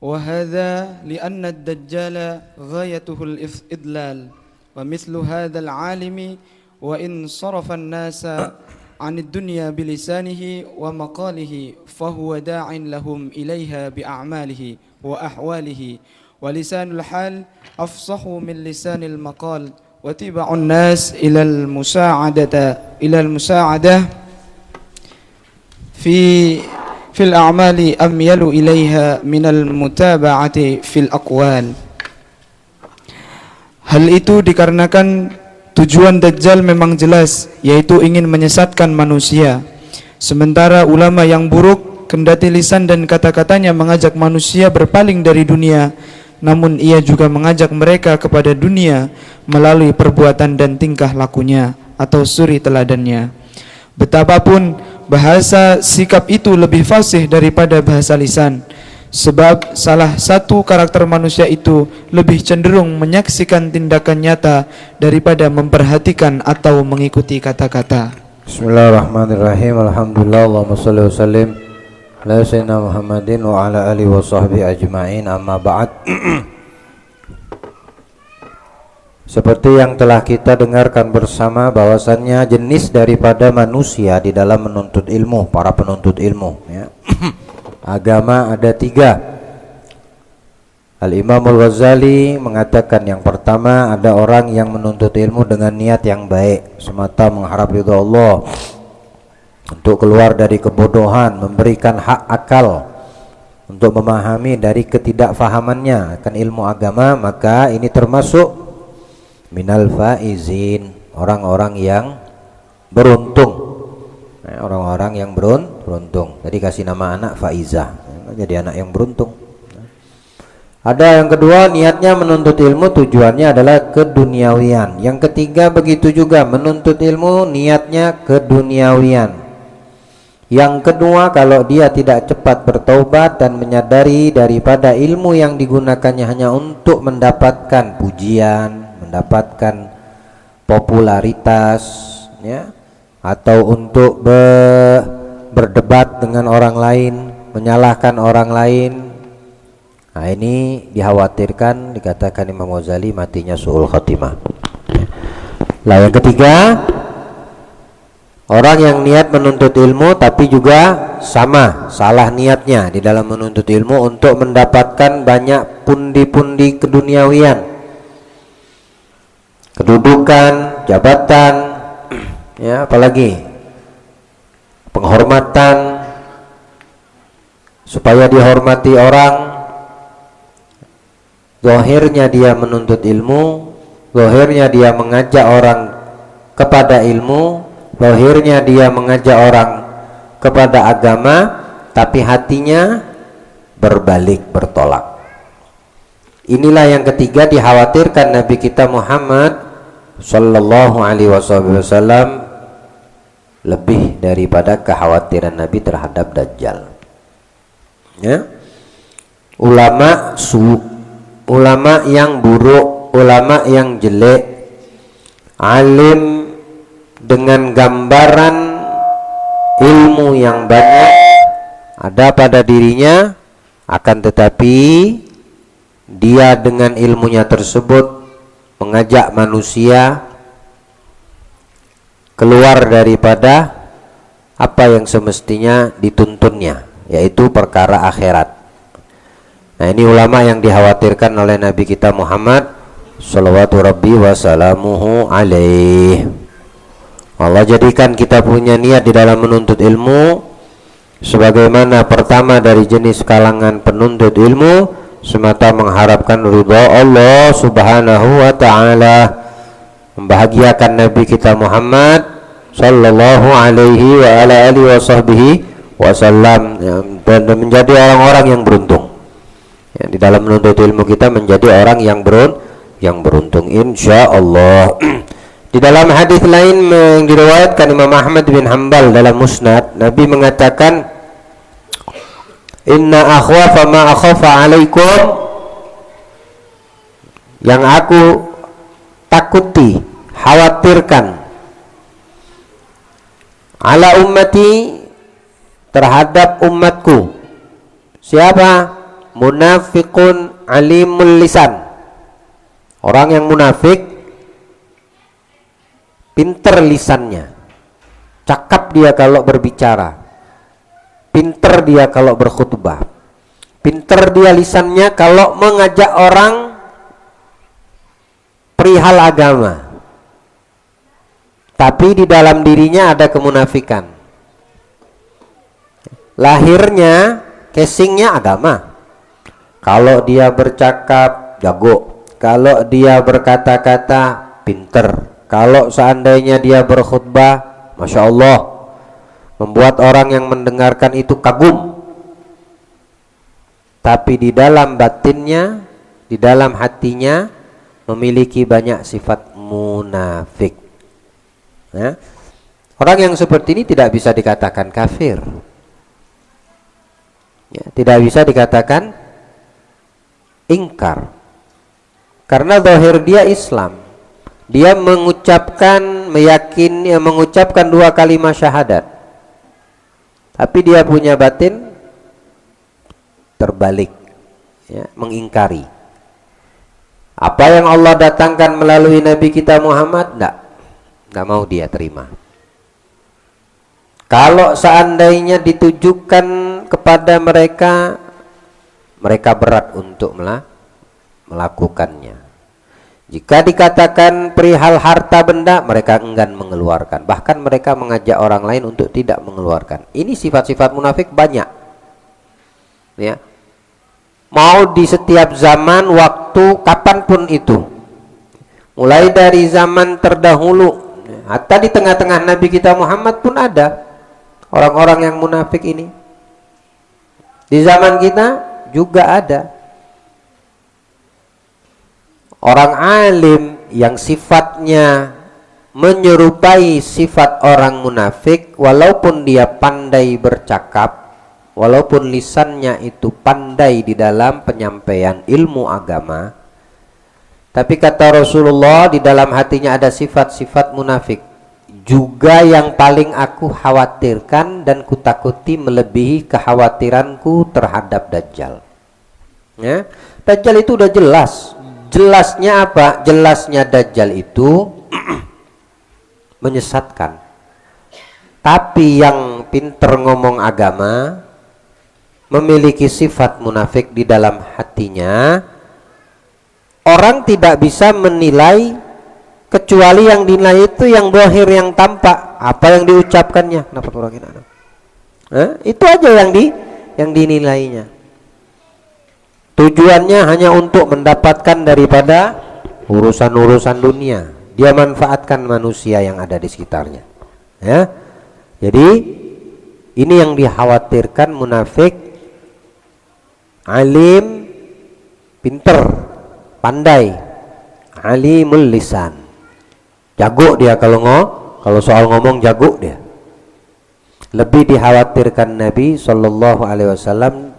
وهذا لأن الدجال غايته الإضلال ومثل هذا العالم وإن صرف الناس عن الدنيا بلسانه ومقاله فهو داع لهم إليها بأعماله وأحواله ولسان الحال أفصح من لسان المقال وتبع الناس إلى المساعدة في الأعمال أميل إليها من المتابعة في الأقوال. Hal itu dikarenakan tujuan Dajjal memang jelas, yaitu ingin menyesatkan manusia. Sementara ulama yang buruk, kendati lisan dan kata-katanya mengajak manusia berpaling dari dunia, namun ia juga mengajak mereka kepada dunia melalui perbuatan dan tingkah lakunya atau suri teladannya. Betapapun bahasa sikap itu lebih fasih daripada bahasa lisan, sebab salah satu karakter manusia itu lebih cenderung menyaksikan tindakan nyata daripada memperhatikan atau mengikuti kata-kata. Bismillahirrahmanirrahim. Alhamdulillah, Allahumma shalli wa sallim ala sayyidina Muhammadin wa ala alihi wa sahbihi ajma'in, amma ba'd. Seperti yang telah kita dengarkan bersama, bahwasannya jenis daripada manusia di dalam menuntut ilmu, para penuntut ilmu, ya. Agama ada 3. Al-Imam Al-Ghazali mengatakan yang pertama, ada orang yang menuntut ilmu dengan niat yang baik, semata mengharap ridha Allah, untuk keluar dari kebodohan, memberikan hak akal, untuk memahami dari ketidakfahamannya akan ilmu agama, maka ini termasuk minal faizin, orang-orang yang beruntung. Orang-orang yang beruntung. Jadi kasih nama anak Faizah, jadi anak yang beruntung. Ada yang kedua, niatnya menuntut ilmu tujuannya adalah keduniawian. Yang ketiga begitu juga, menuntut ilmu niatnya keduniawian. Yang kedua, kalau dia tidak cepat bertaubat dan menyadari daripada ilmu yang digunakannya hanya untuk mendapatkan pujian, mendapatkan popularitas, ya, atau untuk berdebat dengan orang lain, menyalahkan orang lain, nah ini dikhawatirkan, dikatakan Imam Ghazali, matinya su'ul khatimah. Lah yang ketiga, orang yang niat menuntut ilmu tapi juga sama salah niatnya di dalam menuntut ilmu untuk mendapatkan banyak pundi-pundi keduniawian, kedudukan, jabatan, ya, apalagi penghormatan, supaya dihormati orang. Zahirnya dia menuntut ilmu, zahirnya dia mengajak orang kepada ilmu, zahirnya dia mengajak orang kepada agama, tapi hatinya berbalik, bertolak. Inilah yang ketiga dikhawatirkan Nabi kita Muhammad sallallahu alaihi wasallam, lebih daripada kekhawatiran Nabi terhadap Dajjal, ya. Ulama yang buruk, ulama yang jelek, alim dengan gambaran ilmu yang banyak ada pada dirinya, akan tetapi dia dengan ilmunya tersebut mengajak manusia keluar daripada apa yang semestinya dituntunnya, yaitu perkara akhirat. Nah, ini ulama yang dikhawatirkan oleh Nabi kita Muhammad sallallahu rabbi wa salamuhu alaih. Allah jadikan kita punya niat di dalam menuntut ilmu sebagaimana pertama dari jenis kalangan penuntut ilmu semata mengharapkan ridha Allah subhanahu wa ta'ala, membahagiakan Nabi kita Muhammad sallallahu alaihi wa ala alihi wa sahbihi wasallam, dan menjadi orang-orang yang beruntung, ya, di dalam menuntut ilmu kita menjadi orang yang beruntung insyaallah. Di dalam hadis lain yang diriwayatkan Imam Ahmad bin Hanbal dalam Musnad, Nabi mengatakan, inna akhwafa ma akhafa alaikum, yang aku takuti, khawatirkan, ala ummati, terhadap umatku. Siapa? munafiqun alimul lisan. Orang yang munafik pinter lisannya, cakap dia kalau berbicara, pinter dia kalau berkhutbah, pinter dia lisannya kalau mengajak orang perihal agama, tapi di dalam dirinya ada kemunafikan. Lahirnya casingnya agama. Kalau dia bercakap jago, kalau dia berkata-kata pinter, kalau seandainya dia berkhutbah, masya Allah, membuat orang yang mendengarkan itu kagum. Tapi di dalam batinnya, di dalam hatinya memiliki banyak sifat munafik. Ya. Orang yang seperti ini tidak bisa dikatakan kafir. Ya, tidak bisa dikatakan ingkar. Karena zahir dia Islam. Dia mengucapkan dua kalimat syahadat. Tapi dia punya batin terbalik, ya, mengingkari. Apa yang Allah datangkan melalui Nabi kita Muhammad, enggak mau dia terima. Kalau seandainya ditujukan kepada mereka, mereka berat untuk melakukannya. Jika dikatakan perihal harta benda, mereka enggan mengeluarkan. Bahkan mereka mengajak orang lain untuk tidak mengeluarkan. Ini sifat-sifat munafik banyak. Ya. Mau di setiap zaman, waktu, kapanpun itu. Mulai dari zaman terdahulu, hatta di tengah-tengah Nabi kita Muhammad pun ada orang-orang yang munafik ini. Di zaman kita juga ada orang alim yang sifatnya menyerupai sifat orang munafik, walaupun dia pandai bercakap, walaupun lisannya itu pandai di dalam penyampaian ilmu agama, tapi kata Rasulullah di dalam hatinya ada sifat-sifat munafik. Juga yang paling aku khawatirkan dan kutakuti melebihi kekhawatiranku terhadap Dajjal. Ya, Dajjal itu udah jelas. Jelasnya apa? Jelasnya Dajjal itu menyesatkan. Tapi yang pinter ngomong agama, memiliki sifat munafik di dalam hatinya, orang tidak bisa menilai kecuali yang dinilai itu yang zahir, yang tampak, apa yang diucapkannya. Kenapa kurangin anak? Itu aja yang dinilainya. Tujuannya hanya untuk mendapatkan daripada urusan-urusan dunia. Dia manfaatkan manusia yang ada di sekitarnya. Ya. Jadi ini yang dikhawatirkan munafik. Alim, pinter, pandai, alimul lisan. Jago dia kalau soal ngomong jago dia. Lebih dikhawatirkan Nabi Shallallahu Alaihi Wasallam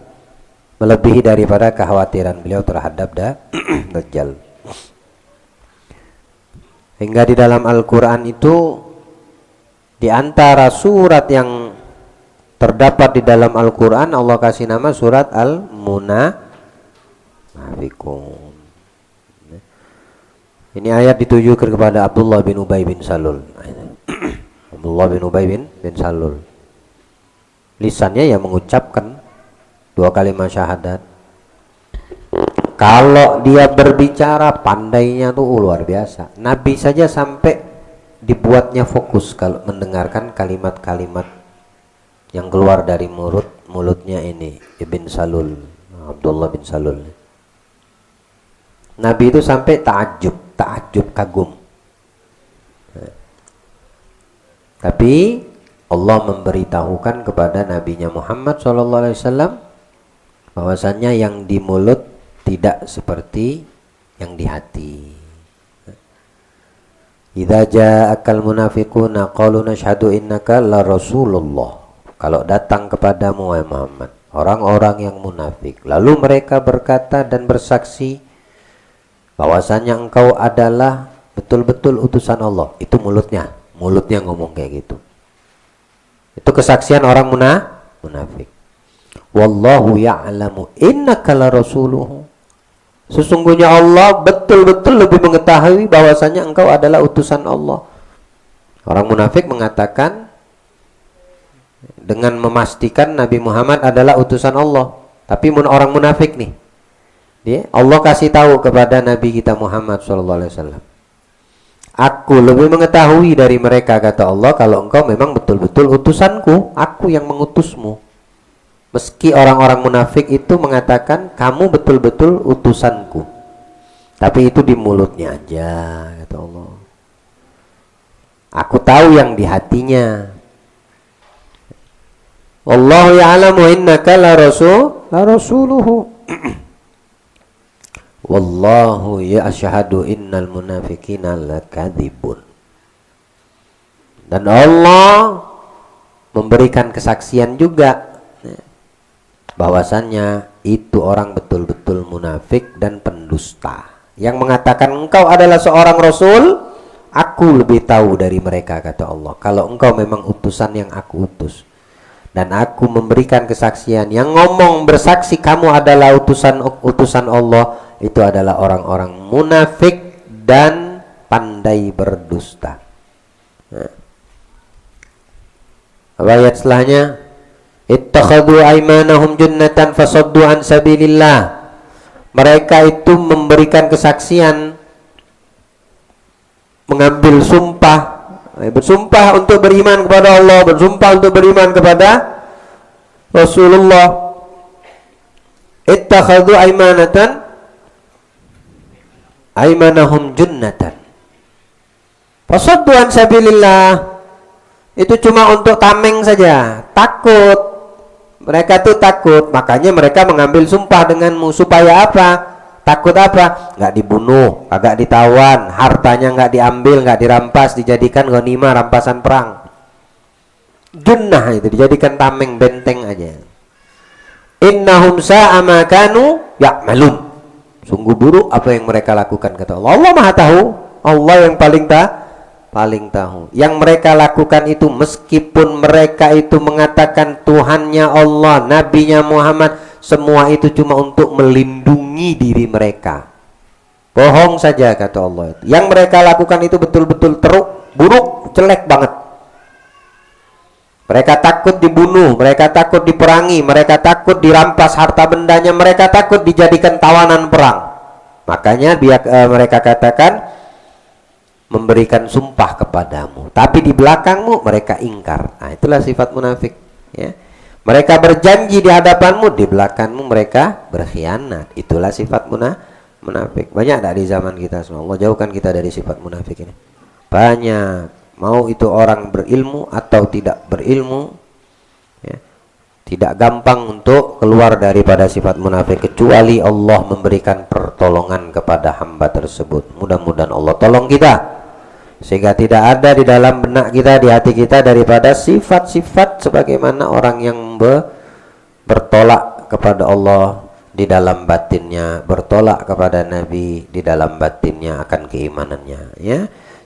melebihi daripada kekhawatiran beliau terhadap Dajjal. Hingga di dalam Al-Quran itu, di antara surat yang terdapat di dalam Al-Quran, Allah kasih nama surat Al-Munafiqun. Ini ayat ditujukan kepada Abdullah bin Ubay bin Salul. Abdullah bin Ubay bin Salul. Lisannya ya mengucapkan dua kalimat syahadat. Kalau dia berbicara, pandainya tuh luar biasa. Nabi saja sampai dibuatnya fokus kalau mendengarkan kalimat-kalimat yang keluar dari mulutnya ini, Ibn Salul, Abdullah bin Salul. Nabi itu sampai takjub, kagum. Tapi Allah memberitahukan kepada nabinya Muhammad SAW bahwasannya yang di mulut tidak seperti yang di hati. Idza ja'akal munafiquna qalu nashhadu innaka la rasulullah. Kalau datang kepadamu wahai Muhammad orang-orang yang munafik, lalu mereka berkata dan bersaksi bahwasanya engkau adalah betul-betul utusan Allah. Itu mulutnya ngomong kayak gitu. Itu kesaksian orang munafik. Wallahu ya'lamu innaka la rasuluhu. Sesungguhnya Allah betul-betul lebih mengetahui bahwasanya engkau adalah utusan Allah. Orang munafik mengatakan dengan memastikan Nabi Muhammad adalah utusan Allah. Tapi orang munafik nih, Allah kasih tahu kepada Nabi kita Muhammad SAW, aku lebih mengetahui dari mereka, kata Allah, kalau engkau memang betul-betul utusanku, aku yang mengutusmu. Meski orang-orang munafik itu mengatakan kamu betul-betul utusanku, tapi itu di mulutnya aja, kata Allah. Aku tahu yang di hatinya. Wallahu ya'lamu innaka la rasuluhu. Wallahu ya'shhadu innal munafiqina lakadzibun. Dan Allah memberikan kesaksian juga bahwasannya itu orang betul-betul munafik dan pendusta yang mengatakan engkau adalah seorang rasul. Aku lebih tahu dari mereka, kata Allah, kalau engkau memang utusan yang aku utus. Dan aku memberikan kesaksian, yang ngomong bersaksi kamu adalah utusan Allah, itu adalah orang-orang munafik dan pandai berdusta. Nah. Ayat setelahnya, ittakhadhu aymanahum junnatan fasaddu an sabilillah. Mereka itu memberikan kesaksian, mengambil sumpah, bersumpah untuk beriman kepada Allah, bersumpah untuk beriman kepada Rasulullah. Ittakhadhu aymanahum junnatan fasaddu an sabilillah. Itu cuma untuk tameng saja, takut. Mereka tuh takut, makanya mereka mengambil sumpah denganmu. Supaya apa? Takut apa? Nggak dibunuh, agak ditawan, hartanya nggak diambil, nggak dirampas, dijadikan ghanimah, rampasan perang. Junnah itu dijadikan tameng, benteng aja. Innahum sa'a ma kanu ya'malun. Sungguh buruk apa yang mereka lakukan, kata Allah. Allah Maha tahu, Allah yang paling tahu. Yang mereka lakukan itu, meskipun mereka itu mengatakan Tuhannya Allah, Nabinya Muhammad, semua itu cuma untuk melindungi diri mereka. Bohong saja, kata Allah. Yang mereka lakukan itu betul-betul teruk, buruk, jelek banget. Mereka takut dibunuh, mereka takut diperangi, mereka takut dirampas harta bendanya, mereka takut dijadikan tawanan perang. Makanya mereka katakan memberikan sumpah kepadamu, tapi di belakangmu mereka ingkar. Nah, itulah sifat munafik, ya. Mereka berjanji di hadapanmu, di belakangmu mereka berkhianat. Itulah sifat munafik. Banyak tak di zaman kita semua? Allah jauhkan kita dari sifat munafik ini. Banyak. Mau itu orang berilmu atau tidak berilmu, ya, tidak gampang untuk keluar daripada sifat munafik, kecuali Allah memberikan pertolongan kepada hamba tersebut. Mudah-mudahan Allah tolong kita, sehingga tidak ada di dalam benak kita, di hati kita, daripada sifat-sifat sebagaimana orang yang bertolak kepada Allah di dalam batinnya, bertolak kepada Nabi di dalam batinnya akan keimanannya, ya.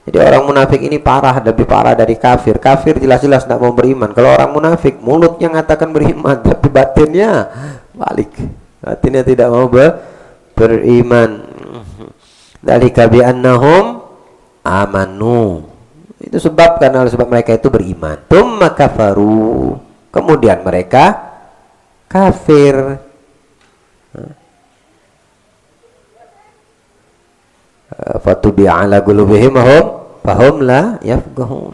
Jadi orang munafik ini parah, lebih parah dari kafir. Kafir jelas-jelas tidak mau beriman. Kalau orang munafik, mulutnya mengatakan beriman, tapi batinnya balik, batinnya tidak mau beriman. Dzalika bi annahum amanu. Itu sebab, karena sebab mereka itu beriman. Tsumma kafaru. Kemudian mereka kafir. Fatubi'a ala qulubihim fahum la yafqahun.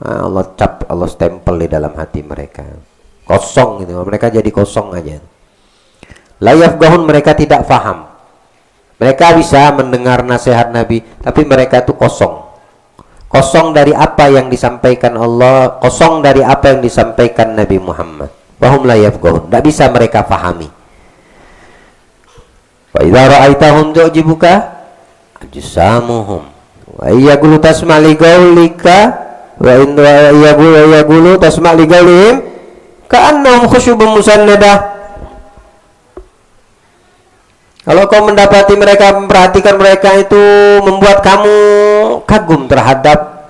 Allah stempel di dalam hati mereka. Kosong gitu. Mereka jadi kosong aja. La yafqahun, mereka tidak faham. Mereka bisa mendengar nasihat Nabi, tapi mereka itu kosong. Kosong dari apa yang disampaikan Allah, kosong dari apa yang disampaikan Nabi Muhammad. Fahum la yafqahun, tidak bisa mereka fahami. Fa idza ra'aitahum tu'jibuka ajsamuhum wa yaqulu tasma' li qaulika wa in yaqulu tasma' li qaulihim ka'annahum khusyubun musannadah. Kalau kau mendapati mereka, memperhatikan mereka itu membuat kamu kagum terhadap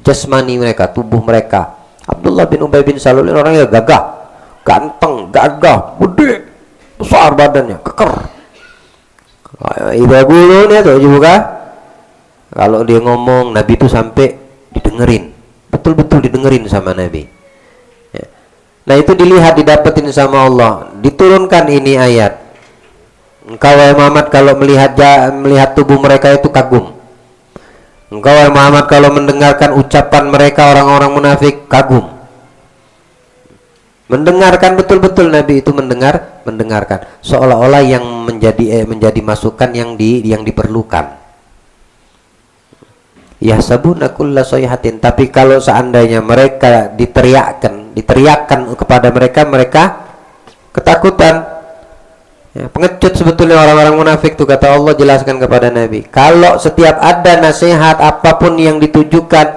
jasmani mereka, tubuh mereka. Abdullah bin Ubay bin Salul ini orangnya gagah, ganteng, gagah, gede, besar badannya, keker. Ida gulunya tuh juga. Kalau dia ngomong, Nabi itu sampai didengerin, betul-betul didengerin sama Nabi. Ya. Nah itu dilihat, didapetin sama Allah. Diturunkan ini ayat. Engkau wahai Muhammad kalau melihat tubuh mereka itu kagum. Engkau wahai Muhammad kalau mendengarkan ucapan mereka orang-orang munafik kagum. Mendengarkan betul-betul Nabi itu mendengarkan seolah-olah yang menjadi masukan yang diperlukan. Yahsabuna kulla sayhatin, tapi kalau seandainya mereka diteriakkan kepada mereka ketakutan. Ya, pengecut sebetulnya orang-orang munafik tuh, kata Allah jelaskan kepada Nabi. Kalau setiap ada nasihat apapun yang ditujukan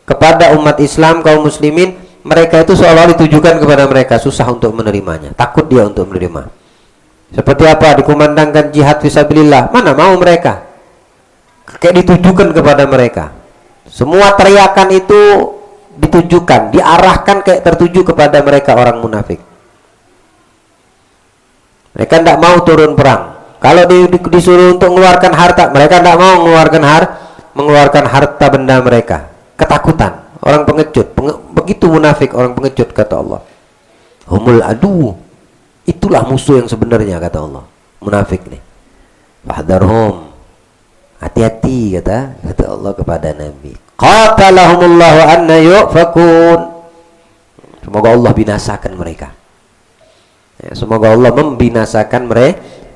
kepada umat Islam, kaum muslimin, mereka itu seolah ditujukan kepada mereka, susah untuk menerimanya, takut dia untuk menerima. Seperti apa dikumandangkan jihad fisabilillah, mana mau mereka? Kayak ditujukan kepada mereka. Semua teriakan itu ditujukan, diarahkan kayak tertuju kepada mereka orang munafik. Mereka tidak mau turun perang. Kalau disuruh untuk mengeluarkan harta, mereka tidak mau mengeluarkan harta benda mereka. Ketakutan. Orang pengecut. Begitu munafik, orang pengecut, kata Allah. Humul adu. Itulah musuh yang sebenarnya, kata Allah. Munafik nih. Fahdharhum. Hati-hati, kata Allah kepada Nabi. Qatalahumullahu anna yufakun. Semoga Allah binasakan mereka. Ya, semoga Allah membinasakan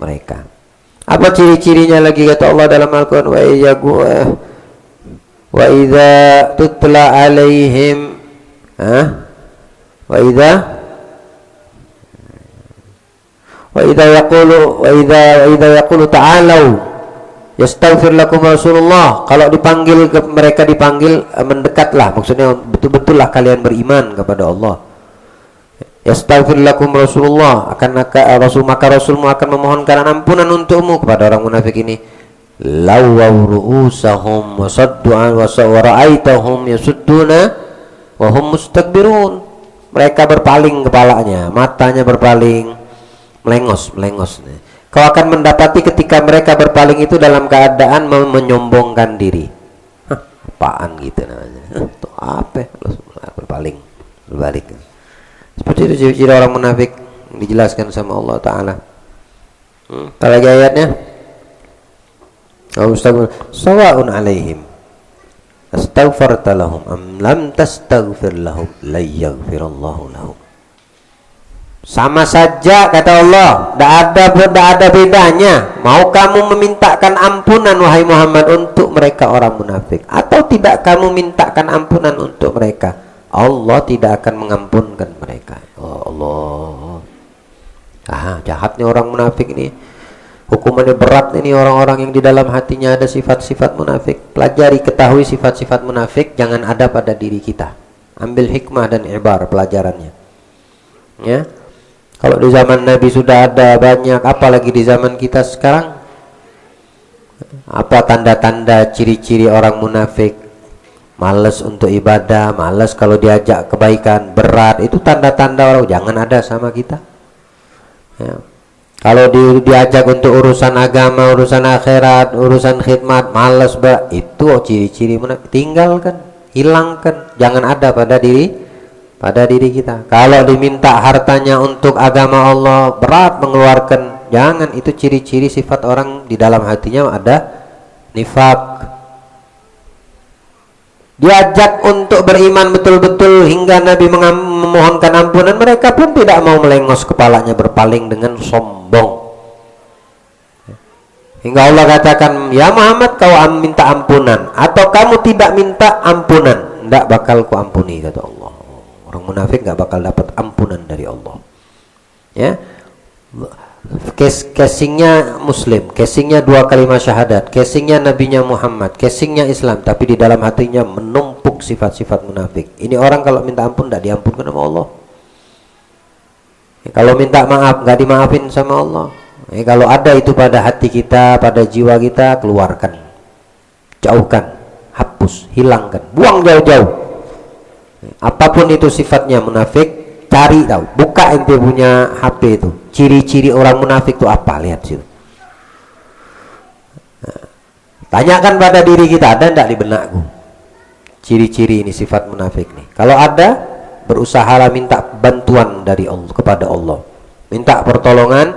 mereka. Apa ciri-cirinya lagi, kata Allah dalam Al-Quran? Wa idza tutla alaihim wa idza yaqulu ta'alu yastaghfir lakum Rasulullah. Kalau mereka dipanggil, mendekatlah, maksudnya betul-betullah kalian beriman kepada Allah. Yastaghfir lakum Rasulullah, maka Rasulmu akan memohonkan ampunan untukmu. Kepada orang munafik ini, lawaw ru'usahum wa saddu an wa ra'aitahum yasudduna wa hum mustakbirun. Mereka berpaling kepalanya, matanya berpaling, melengos. Kau akan mendapati ketika mereka berpaling itu dalam keadaan menyombongkan diri. Apaan gitu namanya? Itu apa? Berpaling, berbalik. Seperti itu ciri-ciri orang munafik dijelaskan sama Allah Ta'ala. Kita lagi ayatnya. Sawa'un alaihim astaghfarta lahum am lam tastaghfir lahum la yaghfirallahu lahum. Sama saja, kata Allah, tidak ada bedanya. Mau kamu memintakan ampunan wahai Muhammad untuk mereka orang munafik, atau tidak kamu mintakan ampunan untuk mereka, Allah tidak akan mengampunkan mereka. Oh Allah. Jahatnya orang munafik ini. Hukumannya berat ini orang-orang yang di dalam hatinya ada sifat-sifat munafik. Pelajari, ketahui sifat-sifat munafik jangan ada pada diri kita. Ambil hikmah dan ibar pelajarannya. Ya. Kalau di zaman Nabi sudah ada banyak, apalagi di zaman kita sekarang. Apa tanda-tanda ciri-ciri orang munafik? Malas untuk ibadah, malas kalau diajak kebaikan, berat, itu tanda-tanda orang. Jangan ada sama kita. Ya. Kalau diajak untuk urusan agama, urusan akhirat, urusan khidmat, malas, itu ciri-ciri munafik. Tinggalkan, hilangkan, jangan ada pada diri kita. Kalau diminta hartanya untuk agama Allah, berat mengeluarkan, jangan. Itu ciri-ciri sifat orang di dalam hatinya ada nifak. Diajak untuk beriman betul-betul hingga Nabi memohonkan ampunan, mereka pun tidak mau, melengos kepalanya, berpaling dengan sombong. Hingga Allah katakan, ya Muhammad, kau minta ampunan atau kamu tidak minta ampunan, tidak bakal ku ampuni, kata Allah. Orang munafik nggak bakal dapat ampunan dari Allah. Ya, casingnya Muslim, casingnya 2 kalimat syahadat, casingnya Nabinya Muhammad, casingnya Islam, tapi di dalam hatinya menumpuk sifat-sifat munafik. Ini orang kalau minta ampun tidak diampunkan sama Allah. Kalau minta maaf nggak dimaafin sama Allah. Kalau ada itu pada hati kita, pada jiwa kita, keluarkan, jauhkan, hapus, hilangkan, buang jauh-jauh. Apapun itu sifatnya munafik, Cari tahu, buka ente punya HP itu, ciri-ciri orang munafik itu apa, lihat situ. Tanyakan pada diri kita, ada enggak di benakku ciri-ciri ini, sifat munafik nih? Kalau ada, berusahalah minta bantuan dari Allah, kepada Allah, minta pertolongan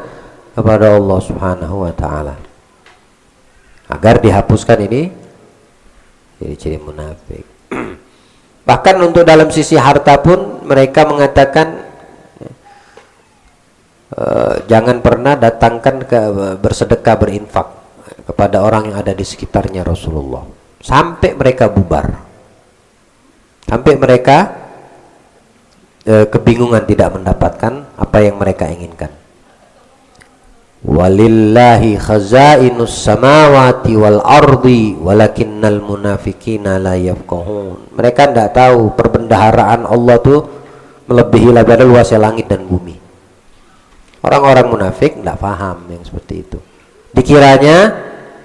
kepada Allah Subhanahu wa taala agar dihapuskan ini ciri-ciri munafik. Bahkan untuk dalam sisi harta pun mereka mengatakan jangan pernah datangkan bersedekah, berinfak kepada orang yang ada di sekitarnya Rasulullah, sampai mereka bubar, sampai mereka kebingungan tidak mendapatkan apa yang mereka inginkan. Walillahi khazainus samawati wal ardi walakinnal munafiqina la yafqahun. Mereka tidak tahu perbendaharaan Allah tuh melebihi daripada luasnya langit dan bumi. Orang-orang munafik tidak paham yang seperti itu. Dikiranya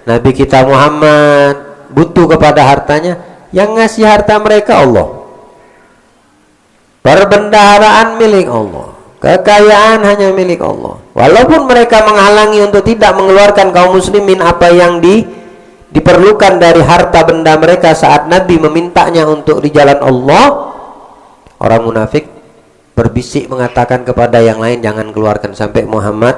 Nabi kita Muhammad butuh kepada hartanya, yang ngasih harta mereka Allah. Perbendaharaan milik Allah, kekayaan hanya milik Allah. Walaupun mereka menghalangi untuk tidak mengeluarkan kaum muslimin apa yang diperlukan dari harta benda mereka saat Nabi memintanya untuk di jalan Allah, orang munafik berbisik mengatakan kepada yang lain, jangan keluarkan sampai Muhammad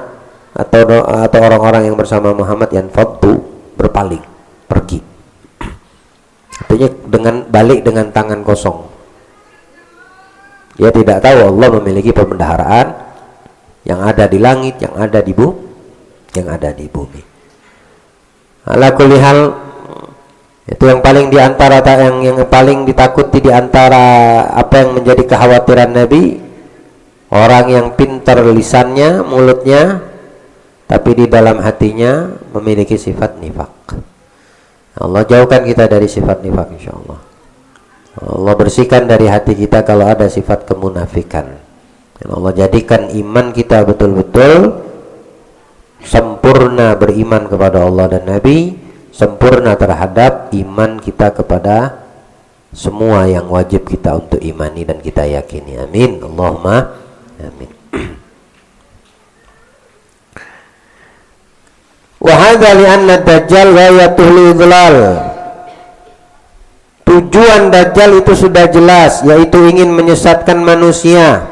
atau orang-orang yang bersama Muhammad yang faddu, berpaling, pergi. Artinya balik dengan tangan kosong. Dia tidak tahu Allah memiliki perbendaharaan yang ada di langit, yang ada di bumi. Ala kulli hal, itu yang paling diantara yang paling ditakuti diantara apa yang menjadi kekhawatiran Nabi, orang yang pintar lisannya, mulutnya, tapi di dalam hatinya memiliki sifat nifak. Allah jauhkan kita dari sifat nifak, insyaallah. Allah bersihkan dari hati kita kalau ada sifat kemunafikan. Dan Allah jadikan iman kita betul-betul sempurna, beriman kepada Allah dan Nabi, sempurna terhadap iman kita kepada semua yang wajib kita untuk imani dan kita yakini. Amin. Allahumma amin. Wa hadza li anna ad-dajjal ghayatul idlal. Tujuan Dajjal itu sudah jelas, yaitu ingin menyesatkan manusia.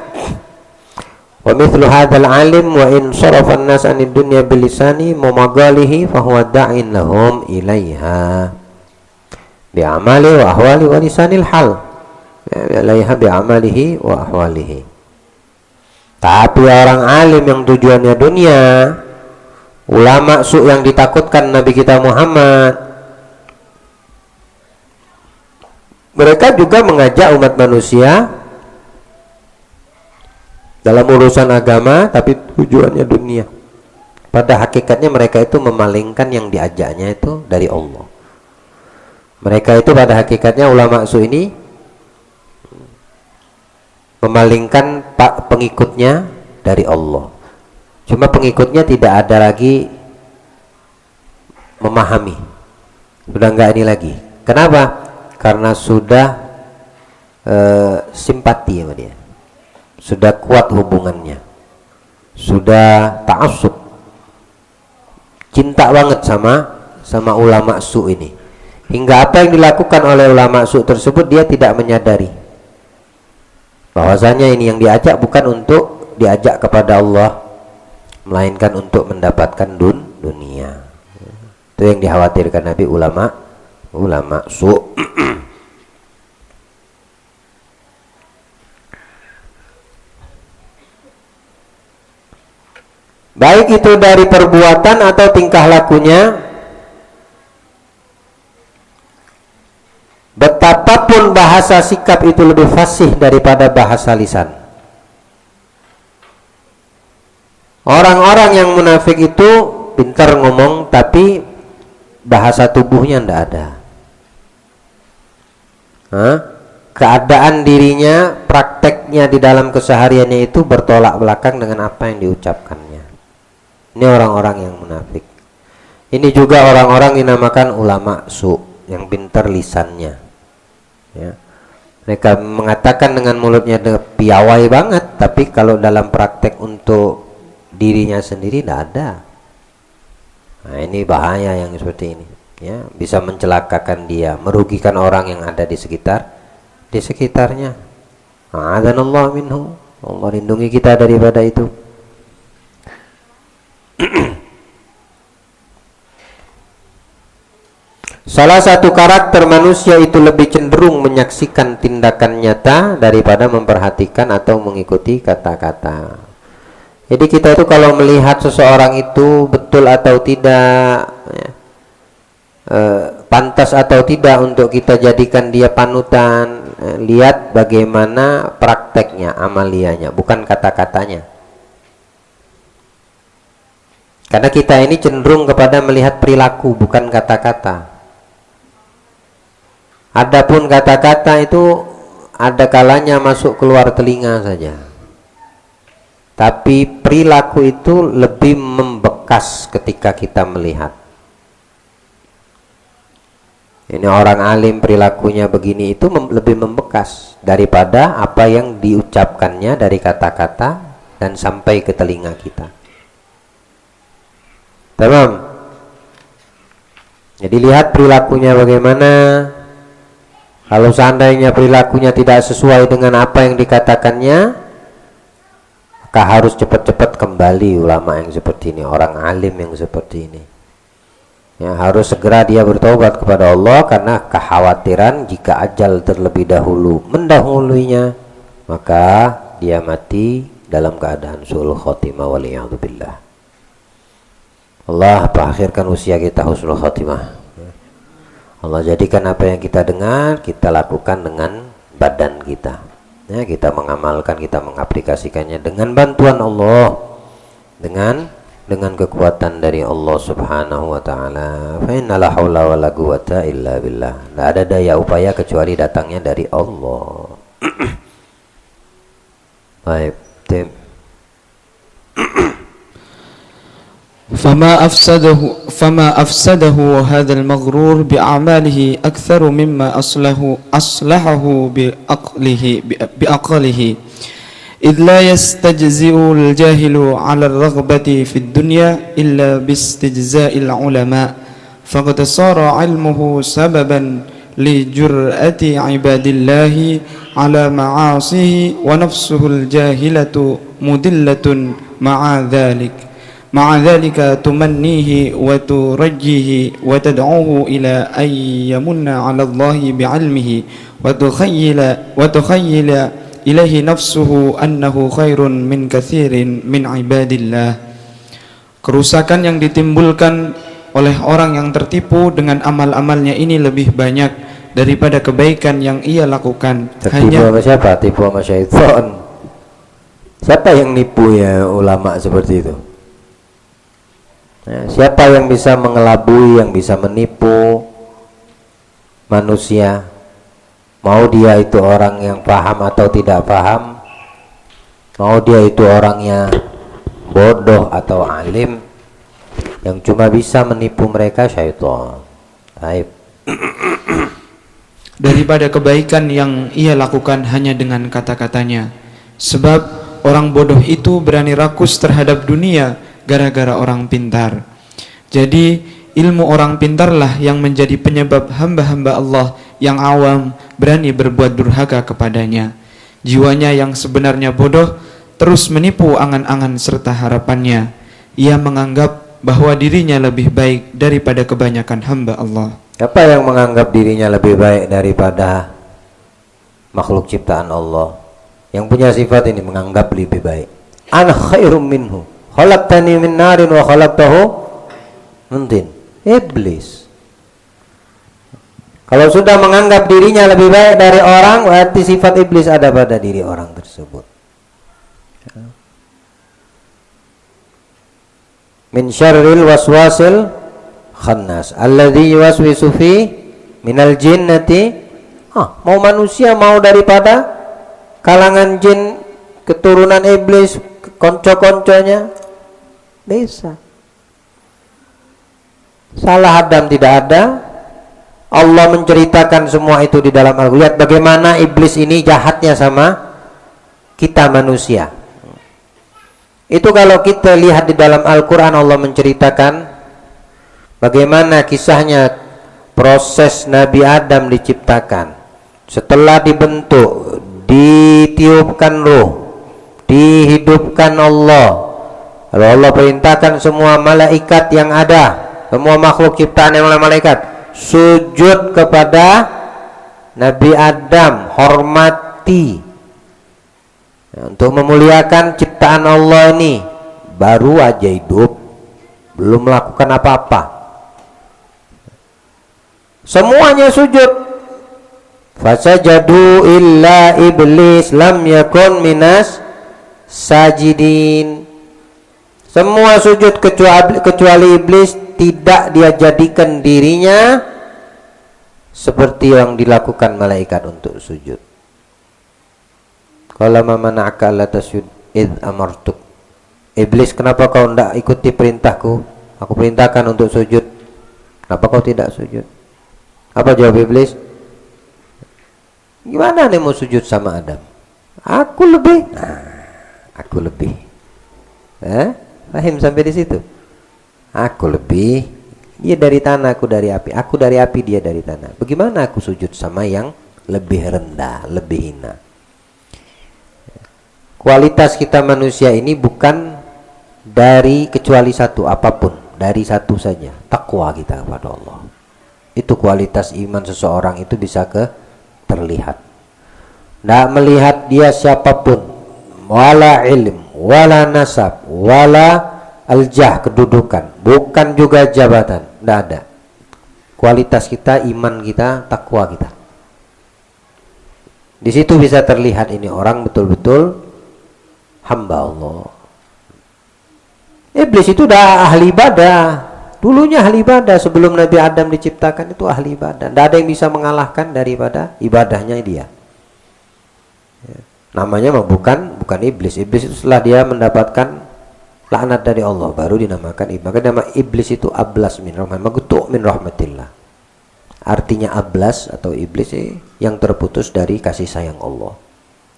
Wa mithlu hadzal alim wa in sarafa an-nas anid dunya bilisani mamagalihi fa huwa da'in lahum ilaiha bi amali wa ahwali wa lisanil hal. Ilaiha bi amalihi wa ahwalihi. Tapi orang alim yang tujuannya dunia, ulama su yang ditakutkan Nabi kita Muhammad, mereka juga mengajak umat manusia dalam urusan agama, tapi tujuannya dunia. Pada hakikatnya mereka itu memalingkan yang diajaknya itu dari Allah. Mereka itu pada hakikatnya ulama su ini memalingkan pengikutnya dari Allah. Cuma pengikutnya tidak ada lagi memahami. Sudah enggak ini lagi. Kenapa? Karena sudah simpati sama dia, sudah kuat hubungannya, sudah ta'assub, cinta banget sama ulama su ini, hingga apa yang dilakukan oleh ulama su tersebut dia tidak menyadari bahwasanya ini yang diajak bukan untuk diajak kepada Allah, melainkan untuk mendapatkan dunia. Itu yang dikhawatirkan Nabi, ulama su. Baik itu dari perbuatan atau tingkah lakunya, betapapun bahasa sikap itu lebih fasih daripada bahasa lisan. Orang-orang yang munafik itu pintar ngomong, tapi bahasa tubuhnya ndak ada. Keadaan dirinya, prakteknya di dalam kesehariannya itu bertolak belakang dengan apa yang diucapkannya. Ini orang-orang yang munafik. Ini juga orang-orang dinamakan ulama su, yang pintar lisannya, ya. Mereka mengatakan dengan mulutnya piawai banget, tapi kalau dalam praktek untuk dirinya sendiri tidak ada. Nah, ini bahaya yang seperti ini, ya, bisa mencelakakan dia, merugikan orang yang ada di sekitarnya. A'adzanallahu minhu. Allah lindungi kita daripada itu. Salah satu karakter manusia itu lebih cenderung menyaksikan tindakan nyata daripada memperhatikan atau mengikuti kata-kata. Jadi kita itu kalau melihat seseorang itu betul atau tidak, ya, pantas atau tidak untuk kita jadikan dia panutan, lihat bagaimana prakteknya, amaliyanya, bukan kata-katanya. Karena kita ini cenderung kepada melihat perilaku, bukan kata-kata. Adapun kata-kata itu ada kalanya masuk keluar telinga saja, tapi perilaku itu lebih membekas ketika kita melihat. Ini orang alim perilakunya begini, itu lebih membekas daripada apa yang diucapkannya dari kata-kata dan sampai ke telinga kita. Tamam. Jadi lihat perilakunya bagaimana. Kalau seandainya perilakunya tidak sesuai dengan apa yang dikatakannya, maka harus cepat-cepat kembali ulama yang seperti ini, orang alim yang seperti ini. Ya, harus segera dia bertobat kepada Allah karena kekhawatiran jika ajal terlebih dahulu mendahuluinya, maka dia mati dalam keadaan su'ul khotimah waliyadzubillah. Allah akhirkan usia kita husnul khotimah. Allah jadikan apa yang kita dengar, kita lakukan dengan badan kita. Ya, kita mengamalkan, kita mengaplikasikannya dengan bantuan Allah, dengan kekuatan dari Allah Subhanahu wa taala. Fa inna la haula wala quwwata illa billah. Tidak ada daya upaya kecuali datangnya dari Allah. Baik, tim. فما أفسده هذا المغرور بأعماله أكثر مما أصلحه بأقله إذ لا يستجزئ الجاهل على الرغبة في الدنيا إلا باستجزاء العلماء فقد صار علمه سببا لجرأة عباد الله على معاصيه ونفسه الجاهلة مدلة مع ذلك تمنيه وترجيه وتدعوه إلى أن يمن على الله بعلمه وتخيل إليه نفسه أنه خير من كثير من عباد الله. Kerusakan yang ditimbulkan oleh orang yang tertipu dengan amal-amalnya ini lebih banyak daripada kebaikan yang ia lakukan. Tertipu sama siapa? Tipu sama syaitan. Siapa yang nipu ya ulama seperti itu? Siapa yang bisa mengelabui, yang bisa menipu manusia? Mau dia itu orang yang paham atau tidak paham, mau dia itu orangnya bodoh atau alim, yang cuma bisa menipu mereka syaitan. Baik. Daripada kebaikan yang ia lakukan hanya dengan kata-katanya. Sebab orang bodoh itu berani rakus terhadap dunia gara-gara orang pintar. Jadi ilmu orang pintarlah yang menjadi penyebab hamba-hamba Allah yang awam berani berbuat durhaka kepadanya. Jiwanya yang sebenarnya bodoh terus menipu angan-angan serta harapannya. Ia menganggap bahwa dirinya lebih baik daripada kebanyakan hamba Allah. Siapa yang menganggap dirinya lebih baik daripada makhluk ciptaan Allah? Yang punya sifat ini menganggap lebih baik. Ana khairum minhu. Khalaqtani min narin wa khalaqtahu min tin. Iblis. Kalau sudah menganggap dirinya lebih baik dari orang, berarti sifat iblis ada pada diri orang tersebut. Min syarril waswasil khannas alladzi yuwaswisu fi minal jinnati. Mau manusia, mau daripada kalangan jin, keturunan iblis, konco-konconya bisa. Salah Adam tidak ada, Allah menceritakan semua itu di dalam Al-Quran. Lihat bagaimana iblis ini jahatnya sama kita manusia. Itu kalau kita lihat di dalam Al-Quran, Allah menceritakan bagaimana kisahnya proses Nabi Adam diciptakan. Setelah dibentuk, ditiupkan ruh, dihidupkan Allah. Lalu Allah perintahkan semua malaikat yang ada, semua makhluk ciptaan yang oleh malaikat, sujud kepada Nabi Adam, hormati, untuk memuliakan ciptaan Allah ini. Baru aja hidup, belum melakukan apa-apa, semuanya sujud. Fasajadu illa iblis lam yakun minas sajidin. Semua sujud kecuali iblis. Tidak dia jadikan dirinya seperti yang dilakukan malaikat untuk sujud. Qala ma mana'aka alla tasjud id amartuk. Iblis, kenapa kau tidak ikuti perintahku? Aku perintahkan untuk sujud, kenapa kau tidak sujud? Apa jawab iblis? Gimana nih mau sujud sama Adam? Aku lebih. Aku lebih. Paham sampai di situ? Aku lebih. Dia dari tanah, aku dari api. Aku dari api, dia dari tanah. Bagaimana aku sujud sama yang lebih rendah, lebih hina? Kualitas kita manusia ini bukan dari kecuali satu, apapun, dari satu saja, takwa kita kepada Allah. Itu kualitas iman seseorang itu bisa terlihat. Tidak melihat dia siapapun, wala ilm, wala nasab, wala aljah, kedudukan, bukan juga jabatan, tidak ada. Kualitas kita, iman kita, takwa kita. Di situ bisa terlihat ini orang betul-betul hamba Allah. Iblis itu udah ahli ibadah. Dulunya ahli ibadah, sebelum Nabi Adam diciptakan itu ahli ibadah. Tidak ada yang bisa mengalahkan daripada ibadahnya dia. Namanya mah bukan iblis. Iblis itu setelah dia mendapatkan laknat dari Allah baru dinamakan iblis. Maka nama iblis itu ablas min rahmat, magutu min rahmatillah. Artinya ablas atau iblis yang terputus dari kasih sayang Allah,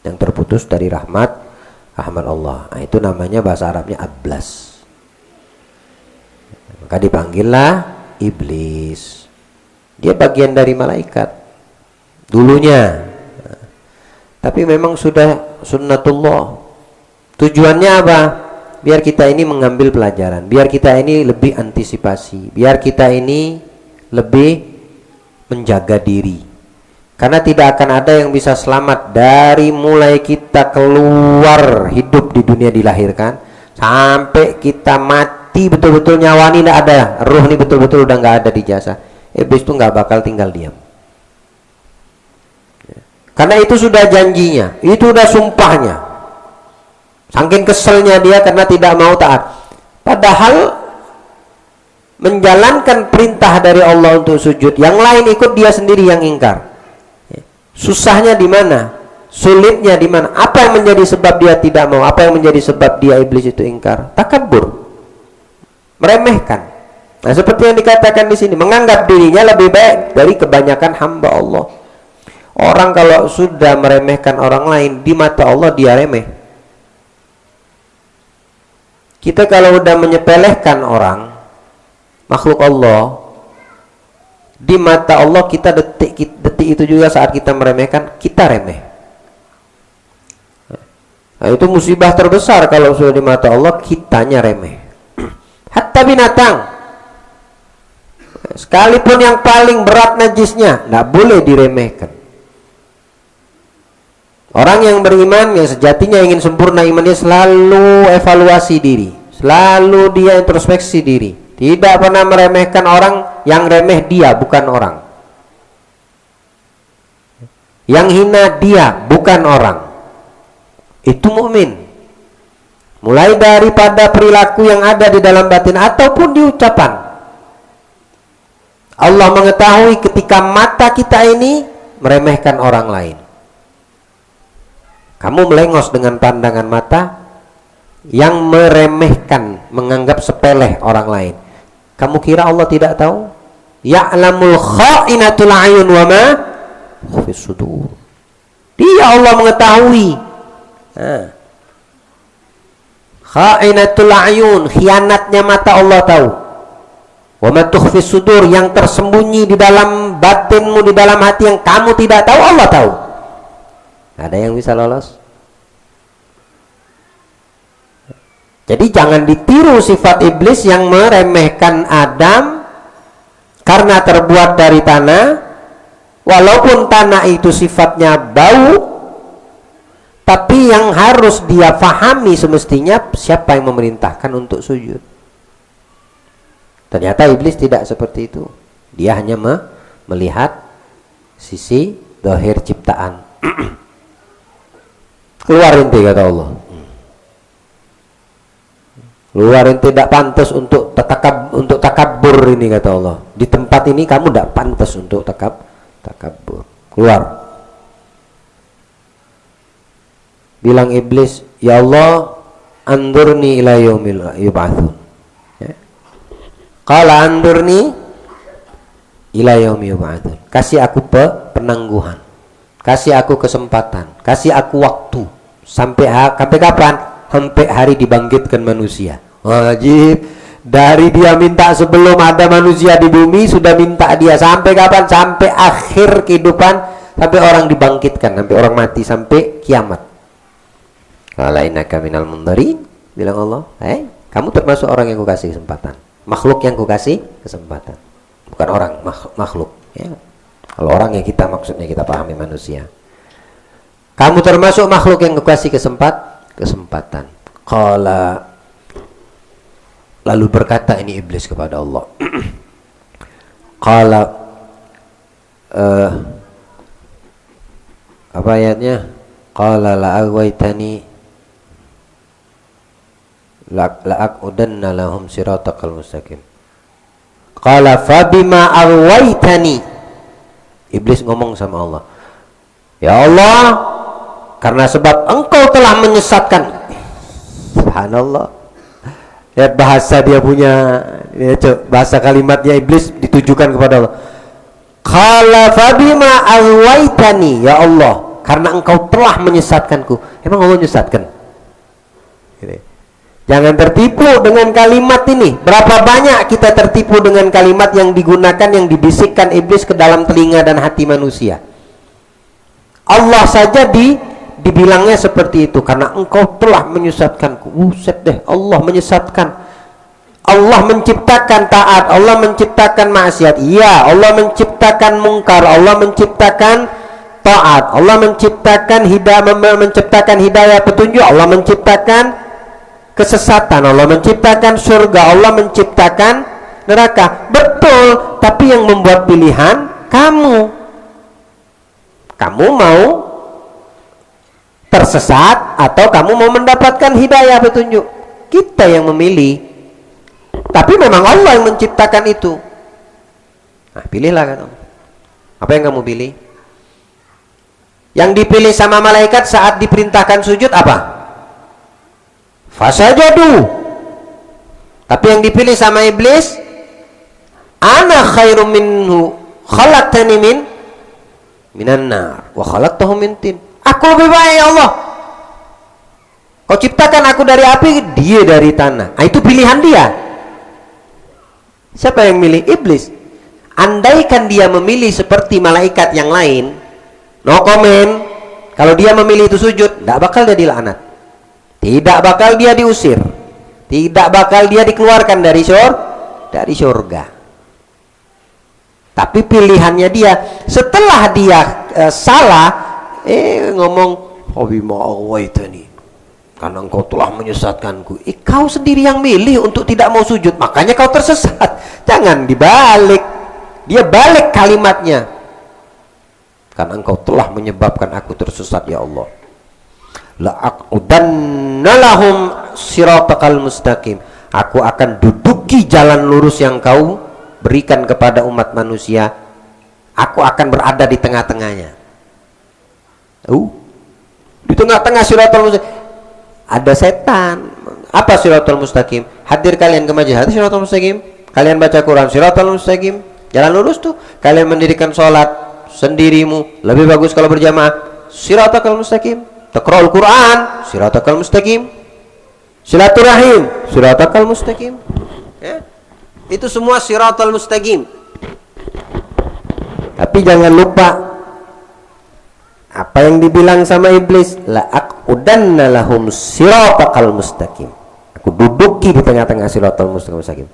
yang terputus dari rahmat Allah. Nah, itu namanya bahasa Arabnya ablas. Maka dipanggillah iblis. Dia bagian dari malaikat dulunya. Tapi memang sudah sunnatullah. Tujuannya apa? Biar kita ini mengambil pelajaran, biar kita ini lebih antisipasi, biar kita ini lebih menjaga diri. Karena tidak akan ada yang bisa selamat dari mulai kita keluar hidup di dunia dilahirkan sampai kita mati, betul-betul nyawa ini tidak ada, ruh ini betul-betul udah nggak ada di jasa. Iblis itu nggak bakal tinggal diam. Karena itu sudah janjinya, itu sudah sumpahnya. Saking keselnya dia karena tidak mau taat. Padahal menjalankan perintah dari Allah untuk sujud, yang lain ikut, dia sendiri yang ingkar. Susahnya di mana? Sulitnya di mana? Apa yang menjadi sebab dia tidak mau? Apa yang menjadi sebab dia iblis itu ingkar? Takabur, meremehkan. Nah, seperti yang dikatakan di sini, menganggap dirinya lebih baik dari kebanyakan hamba Allah. Orang kalau sudah meremehkan orang lain, di mata Allah dia remeh. Kita kalau udah menyepelekan orang, makhluk Allah, di mata Allah kita detik itu juga saat kita meremehkan, kita remeh. Nah, itu musibah terbesar kalau sudah di mata Allah kitanya remeh. Hatta binatang, sekalipun yang paling berat najisnya, nggak boleh diremehkan. Orang yang beriman, yang sejatinya ingin sempurna imannya, selalu evaluasi diri, selalu dia introspeksi diri, tidak pernah meremehkan orang. Yang remeh dia, bukan orang. Yang hina dia, bukan orang. Itu mukmin. Mulai daripada perilaku yang ada di dalam batin ataupun di ucapan. Allah mengetahui ketika mata kita ini meremehkan orang lain. Kamu melengos dengan pandangan mata yang meremehkan, menganggap sepele orang lain. Kamu kira Allah tidak tahu? Ya'lamul kha'inatul ayun wa ma khufis sudur. Dia Allah mengetahui. Kha'inatul ayun, khianatnya mata Allah tahu. Wa ma tukhfis sudur, yang tersembunyi di dalam batinmu, di dalam hati yang kamu tidak tahu, Allah tahu. Ada yang bisa lolos? Jadi jangan ditiru sifat iblis yang meremehkan Adam karena terbuat dari tanah, walaupun tanah itu sifatnya bau. Tapi yang harus dia fahami semestinya, siapa yang memerintahkan untuk sujud. Ternyata iblis tidak seperti itu. Dia hanya melihat sisi zahir ciptaan. Keluar inti, kata Allah. Keluar inti, tidak pantas untuk takabur ini, kata Allah. Di tempat ini kamu tidak pantas untuk takabur. Keluar. Bilang iblis, ya Allah, andurni ila yaumil yub'atsun. Qala andurni ila yaumil yub'atsun. Kasih aku penangguhan, kasih aku kesempatan, kasih aku waktu sampai kapan? Sampai hari dibangkitkan manusia. Wajib. Dari dia minta sebelum ada manusia di bumi, sudah minta dia sampai kapan? Sampai akhir kehidupan, sampai orang dibangkitkan, sampai orang mati, sampai kiamat. Qala innaka minal mundharin, bilang Allah, kamu termasuk orang yang kukasih kesempatan, makhluk yang kukasih kesempatan, bukan orang, makhluk ya. Kalau orang yang kita maksudnya kita pahami manusia. Kamu termasuk makhluk yang kukasih kesempatan. Qala, lalu berkata ini iblis kepada Allah. Qala, apa ayatnya? Qala la'agwaitani la'aqudanna lahum siratakal mustaqim. Qala fabima aghwaytani. Iblis ngomong sama Allah, ya Allah, karena sebab engkau telah menyesatkan. Subhanallah. Lihat bahasa dia punya, bahasa kalimatnya iblis ditujukan kepada Allah. Qala fabima aghwaytani, ya Allah, karena engkau telah menyesatkanku. Emang Allah menyesatkan? Jangan tertipu dengan kalimat ini. Berapa banyak kita tertipu dengan kalimat yang digunakan, yang dibisikkan iblis ke dalam telinga dan hati manusia. Allah saja dibilangnya seperti itu, karena engkau telah menyesatkanku. Buset deh, Allah menyesatkan. Allah menciptakan taat, Allah menciptakan maksiat. Iya, Allah menciptakan mungkar, Allah menciptakan taat, Allah menciptakan hidayah petunjuk, Allah menciptakan kesesatan, Allah menciptakan surga, Allah menciptakan neraka. Betul, tapi yang membuat pilihan kamu. Kamu mau tersesat atau kamu mau mendapatkan hidayah petunjuk? Kita yang memilih. Tapi memang Allah yang menciptakan itu. Nah, pilihlah kan. Apa yang kamu pilih? Yang dipilih sama malaikat saat diperintahkan sujud apa? Fasajadu. Tapi yang dipilih sama iblis, ana khairum minhu khalaqtani minan nar wa khalaqtahu min tin. Aku lebih baik ya Allah, kau ciptakan aku dari api, dia dari tanah. Nah, itu pilihan dia. Siapa yang milih? Iblis. Andaikan dia memilih seperti malaikat yang lain, no comment. Kalau dia memilih itu sujud, tidak bakal dia dilaknat, tidak bakal dia diusir, tidak bakal dia dikeluarkan dari surga. Tapi pilihannya dia, setelah dia salah, ngomong habima aghwaytani, karena engkau telah menyesatkanku. Kau sendiri yang milih untuk tidak mau sujud, makanya kau tersesat. Jangan dibalik, dia balik kalimatnya, karena engkau telah menyebabkan aku tersesat ya Allah. La'aqudanna lahum siratakal mustaqim. Aku akan duduki jalan lurus yang kau berikan kepada umat manusia. Aku akan berada di tengah-tengahnya. Di tengah-tengah siratal mustaqim ada setan. Apa siratal mustaqim? Hadir kalian ke majelis, hadir siratal mustaqim. Kalian baca Quran, siratal mustaqim. Jalan lurus tuh kalian mendirikan sholat sendirimu, lebih bagus kalau berjamaah. Siratal mustaqim. Takra'ul Quran, siratal mustaqim. Silaturahim, siratal mustaqim. Ya. Itu semua siratal mustaqim. Tapi jangan lupa apa yang dibilang sama iblis, la aqudanna lahum siratal mustaqim. Aku duduki di tengah-tengah siratal mustaqim.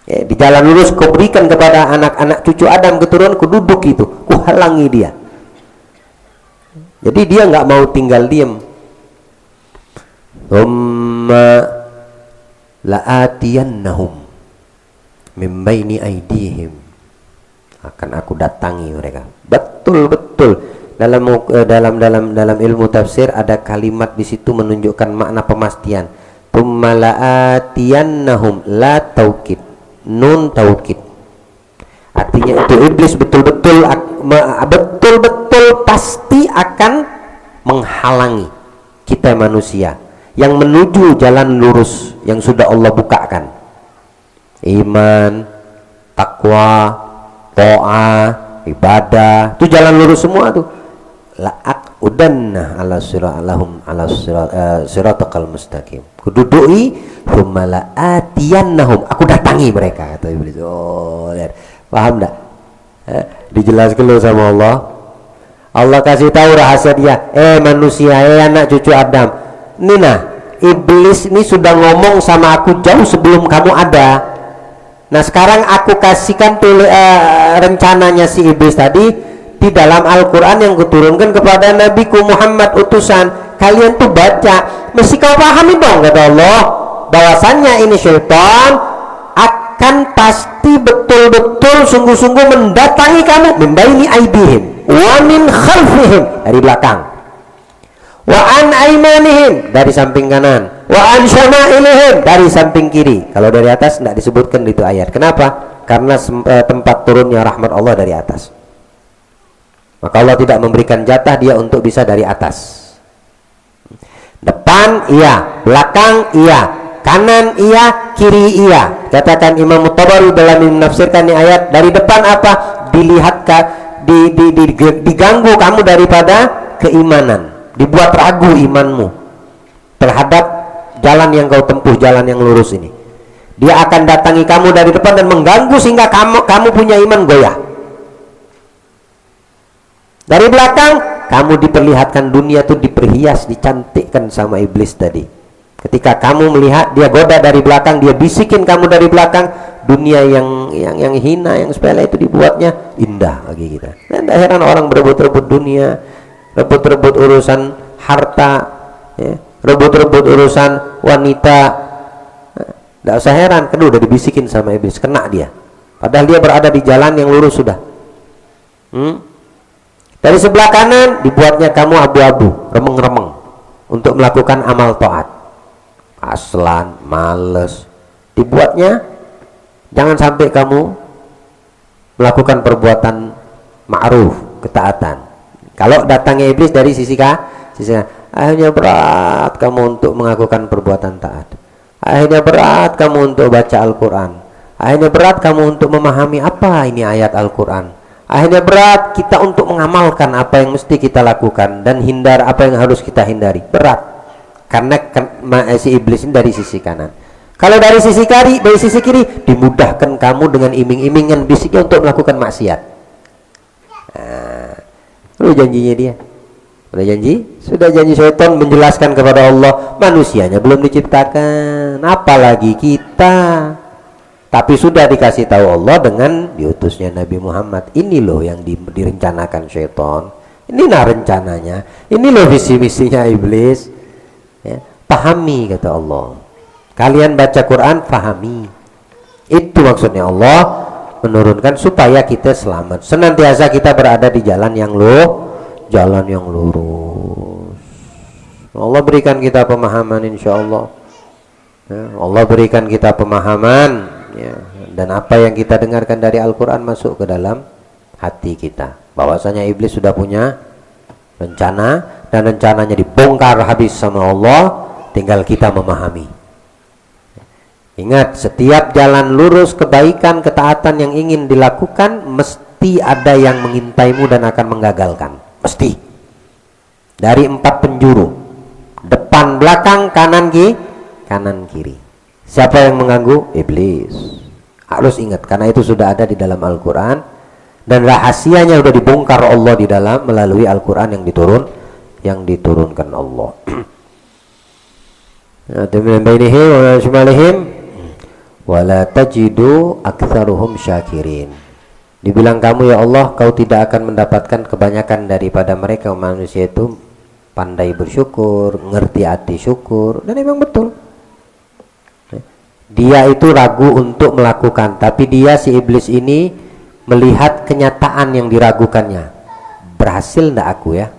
Ya, di jalan lurus kau berikan kepada anak-anak cucu Adam keturunan, ku duduk itu, ku halangi dia. Jadi dia nggak mau tinggal diam. La'atiyannahum min baini aydihim, akan aku datangi mereka. Betul dalam ilmu tafsir ada kalimat di situ menunjukkan makna pemastian. Tsumma la'atiyannahum, la taukid, nun taukid, artinya itu iblis betul-betul pasti akan menghalangi kita manusia yang menuju jalan lurus yang sudah Allah bukakan. Iman, takwa, ta'ah, ibadah, itu jalan lurus semua tuh. La'aqudanna ala siratalahum ala siratal mustaqim. Kududui thumma la'atiyannahum, aku datangi mereka, kata iblis. Oh, lihat. Paham enggak? Dijelaskan dulu sama Allah. Allah kasih tahu rahasia dia. Manusia, anak cucu Adam. Nina, iblis ini sudah ngomong sama aku jauh sebelum kamu ada. Nah, sekarang aku kasihkan rencananya si iblis tadi di dalam Al-Quran yang kuturunkan kepada Nabiku Muhammad utusan. Kalian tuh baca, mesti kau pahami dong, kata Allah, bahwasannya ini syaitan akan pasti betul-betul sungguh-sungguh mendatangi kamu min baini aidihim wa min khalfihim, dari belakang, wa an aimanihim, dari samping kanan, wa an syama'ilihim, dari samping kiri. Kalau dari atas tidak disebutkan di itu ayat. Kenapa? Karena tempat turunnya rahmat Allah dari atas. Maka Allah tidak memberikan jatah dia untuk bisa dari atas. Depan iya, belakang iya, kanan iya, kiri iya. Katakan Imam Tabari dalam menafsirkan ayat, dari depan apa? Diganggu kamu daripada keimanan, dibuat ragu imanmu terhadap jalan yang kau tempuh, jalan yang lurus ini. Dia akan datangi kamu dari depan dan mengganggu sehingga kamu punya iman goyah. Dari belakang kamu diperlihatkan dunia itu diperhias, dicantikkan sama iblis tadi. Ketika kamu melihat, dia goda dari belakang, dia bisikin kamu dari belakang, dunia yang hina, yang sepele itu dibuatnya indah bagi kita. Dan tidak heran orang berebut-rebut dunia, rebut-rebut urusan harta, ya, rebut-rebut urusan wanita. Tidak usah heran, kan udah dibisikin sama iblis, kena dia. Padahal dia berada di jalan yang lurus sudah. Dari sebelah kanan dibuatnya kamu abu-abu, remeng-remeng untuk melakukan amal taat. Aslan, males. Dibuatnya jangan sampai kamu melakukan perbuatan ma'ruf, ketaatan. Kalau datangnya iblis dari sisi akhirnya berat kamu untuk melakukan perbuatan taat. Akhirnya berat kamu untuk baca Al-Quran. Akhirnya berat kamu untuk memahami apa ini ayat Al-Quran. Akhirnya berat kita untuk mengamalkan apa yang mesti kita lakukan dan hindar apa yang harus kita hindari. Berat karena si iblis ini dari sisi kanan. Kalau dari sisi kiri dimudahkan kamu dengan iming-imingan bisiknya untuk melakukan maksiat. Lu janjinya dia. Sudah janji syaitan menjelaskan kepada Allah, manusianya belum diciptakan, apalagi kita. Tapi sudah dikasih tahu Allah dengan diutusnya Nabi Muhammad. Ini loh yang direncanakan syaitan. Ini nah rencananya. Ini loh visi-misinya iblis. Ya, pahami kata Allah. Kalian baca Quran, pahami. Itu maksudnya Allah menurunkan supaya kita selamat. Senantiasa kita berada di jalan yang lurus. Allah berikan kita pemahaman insya Allah. Ya, Allah berikan kita pemahaman. Ya, dan apa yang kita dengarkan dari Al-Quran masuk ke dalam hati kita, bahwasanya iblis sudah punya rencana dan rencananya dibongkar habis sama Allah, tinggal kita memahami. Ingat, setiap jalan lurus kebaikan, ketaatan yang ingin dilakukan, mesti ada yang mengintaimu dan akan menggagalkan. Mesti. Dari 4 penjuru. Depan, belakang, kanan, kiri. Siapa yang mengganggu? Iblis. Harus ingat, karena itu sudah ada di dalam Al-Quran. Dan rahasianya sudah dibongkar Allah di dalam melalui Al-Quran yang diturunkan Allah. Wala tajidu aktsaruhum syakirin. Dibilang kamu ya Allah, kau tidak akan mendapatkan kebanyakan daripada mereka manusia itu pandai bersyukur, ngerti arti syukur. Dan memang betul. Dia itu ragu untuk melakukan, tapi dia si iblis ini melihat kenyataan yang diragukannya. Berhasil ndak aku ya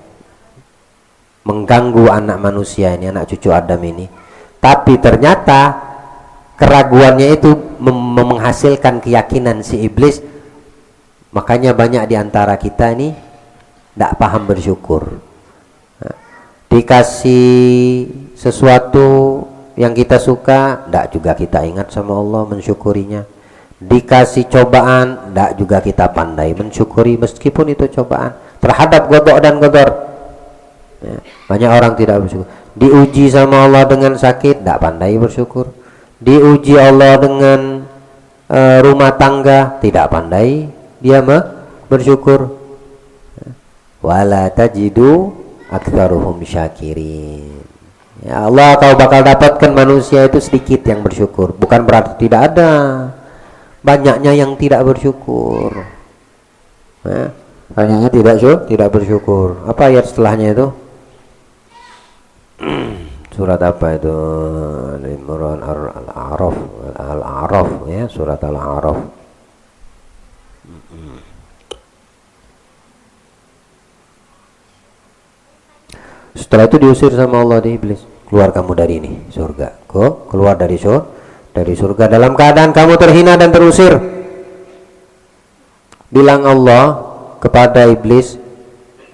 mengganggu anak manusia ini, anak cucu Adam ini. Tapi ternyata keraguannya itu menghasilkan keyakinan si iblis. Makanya banyak di antara kita ini tidak paham bersyukur. Dikasih sesuatu yang kita suka, tidak juga kita ingat sama Allah mensyukurinya. Dikasih cobaan, tidak juga kita pandai mensyukuri meskipun itu cobaan. Terhadap godok dan godor, banyak orang tidak bersyukur. Diuji sama Allah dengan sakit, tidak pandai bersyukur. Diuji Allah dengan rumah tangga, tidak pandai dia bersyukur. Wala tajidu aktsaruhum syakirin. Ya Allah, kau bakal dapatkan manusia itu sedikit yang bersyukur. Bukan berarti tidak ada, banyaknya yang tidak bersyukur. Banyaknya tidak bersyukur. Apa ayat setelahnya itu? Surat apa itu? Al-Imran, Al-A'raf ya, surat Al-A'raf. Setelah itu diusir sama Allah di iblis. Keluar kamu dari ini surga. Keluar dari surga dalam keadaan kamu terhina dan terusir. Bilang Allah kepada iblis,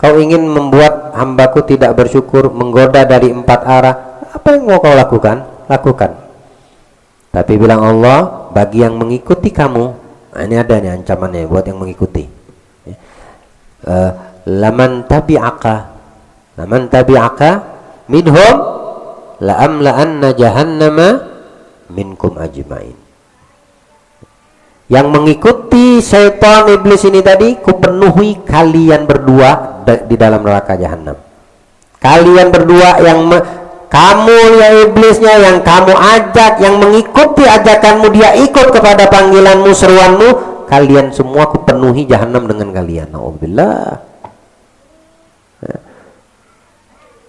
kau ingin membuat hambaku tidak bersyukur, menggoda dari 4 arah. Apa yang mau kau lakukan? Lakukan. Tapi bilang Allah, bagi yang mengikuti kamu, nah ini ada nih ancamannya buat yang mengikuti. Laman tabi'aka minhum la'amla'anna jahannama minkum ajma'in. Yang mengikuti syaitan iblis ini tadi, kupenuhi kalian berdua di dalam neraka jahanam. Kalian berdua yang kamu ya iblisnya, yang kamu ajak, yang mengikuti ajakanmu, dia ikut kepada panggilanmu, seruanmu, kalian semua kupenuhi jahanam dengan kalian. Nauzubillah.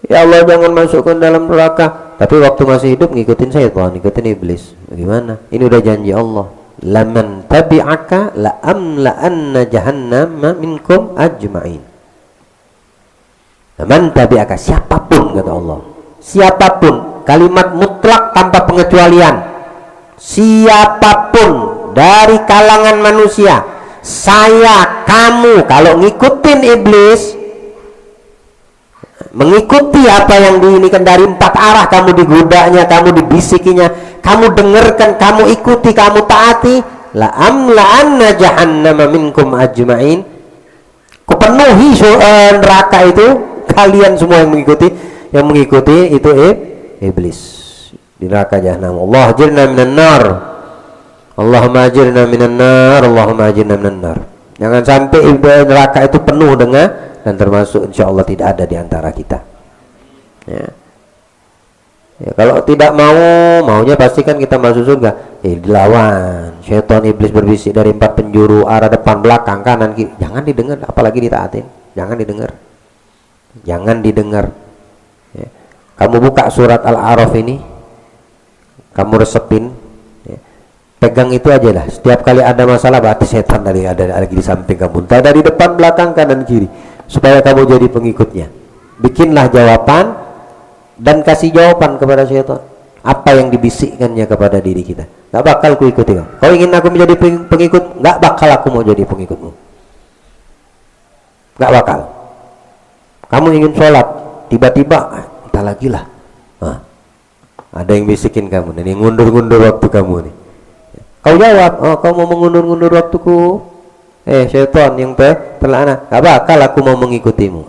Ya Allah, jangan masukkan dalam neraka. Tapi waktu masih hidup ngikutin syaitan, ngikutin iblis. Bagaimana? Ini udah janji Allah. Laman tabi'aka la'amla'anna jahannama minkum ajma'in. Laman tabi'aka, siapapun kata Allah. Siapapun, kalimat mutlak tanpa pengecualian. Siapapun dari kalangan manusia, saya, kamu, kalau ngikutin iblis, mengikuti apa yang diinikan dari 4 arah, kamu digodanya, kamu dibisikinya, kamu dengarkan, kamu ikuti, kamu taati, la'amla'anna jahannama minkum ajma'in, kupenuhi neraka itu kalian semua yang mengikuti itu iblis di neraka jahanam. Allah ajirna minan nar, Allahumma ajirna minan nar, Allahumma ajirna minan nar. Jangan sampai neraka itu penuh dengan, dan termasuk insya Allah tidak ada di antara kita. Ya, kalau tidak maunya pastikan kita masuk surga. Dilawan. Syaitan iblis berbisik dari 4 penjuru, arah depan, belakang, kanan, kiri. Jangan didengar, apalagi ditaatin. Jangan didengar. Jangan didengar. Ya. Kamu buka surat Al-A'raf ini, kamu resepin, ya. Pegang itu aja lah. Setiap kali ada masalah, berarti setan ada lagi di samping kamu, entah dari depan, belakang, kanan, kiri, supaya kamu jadi pengikutnya. Bikinlah jawaban dan kasih jawaban kepada syaitan. Apa yang dibisikkannya kepada diri kita. Gak bakal ku ikuti kamu. Kau ingin aku menjadi pengikut? Gak bakal aku mau jadi pengikutmu. Gak bakal. Kamu ingin sholat, tiba-tiba entah lagi lah. Ada yang bisikin kamu, nih ngundur-ngundur waktu kamu nih. Kau jawab, oh kau mau mengundur-ngundur waktuku? Syaitan yang terlaknat, gak bakal aku mau mengikutimu.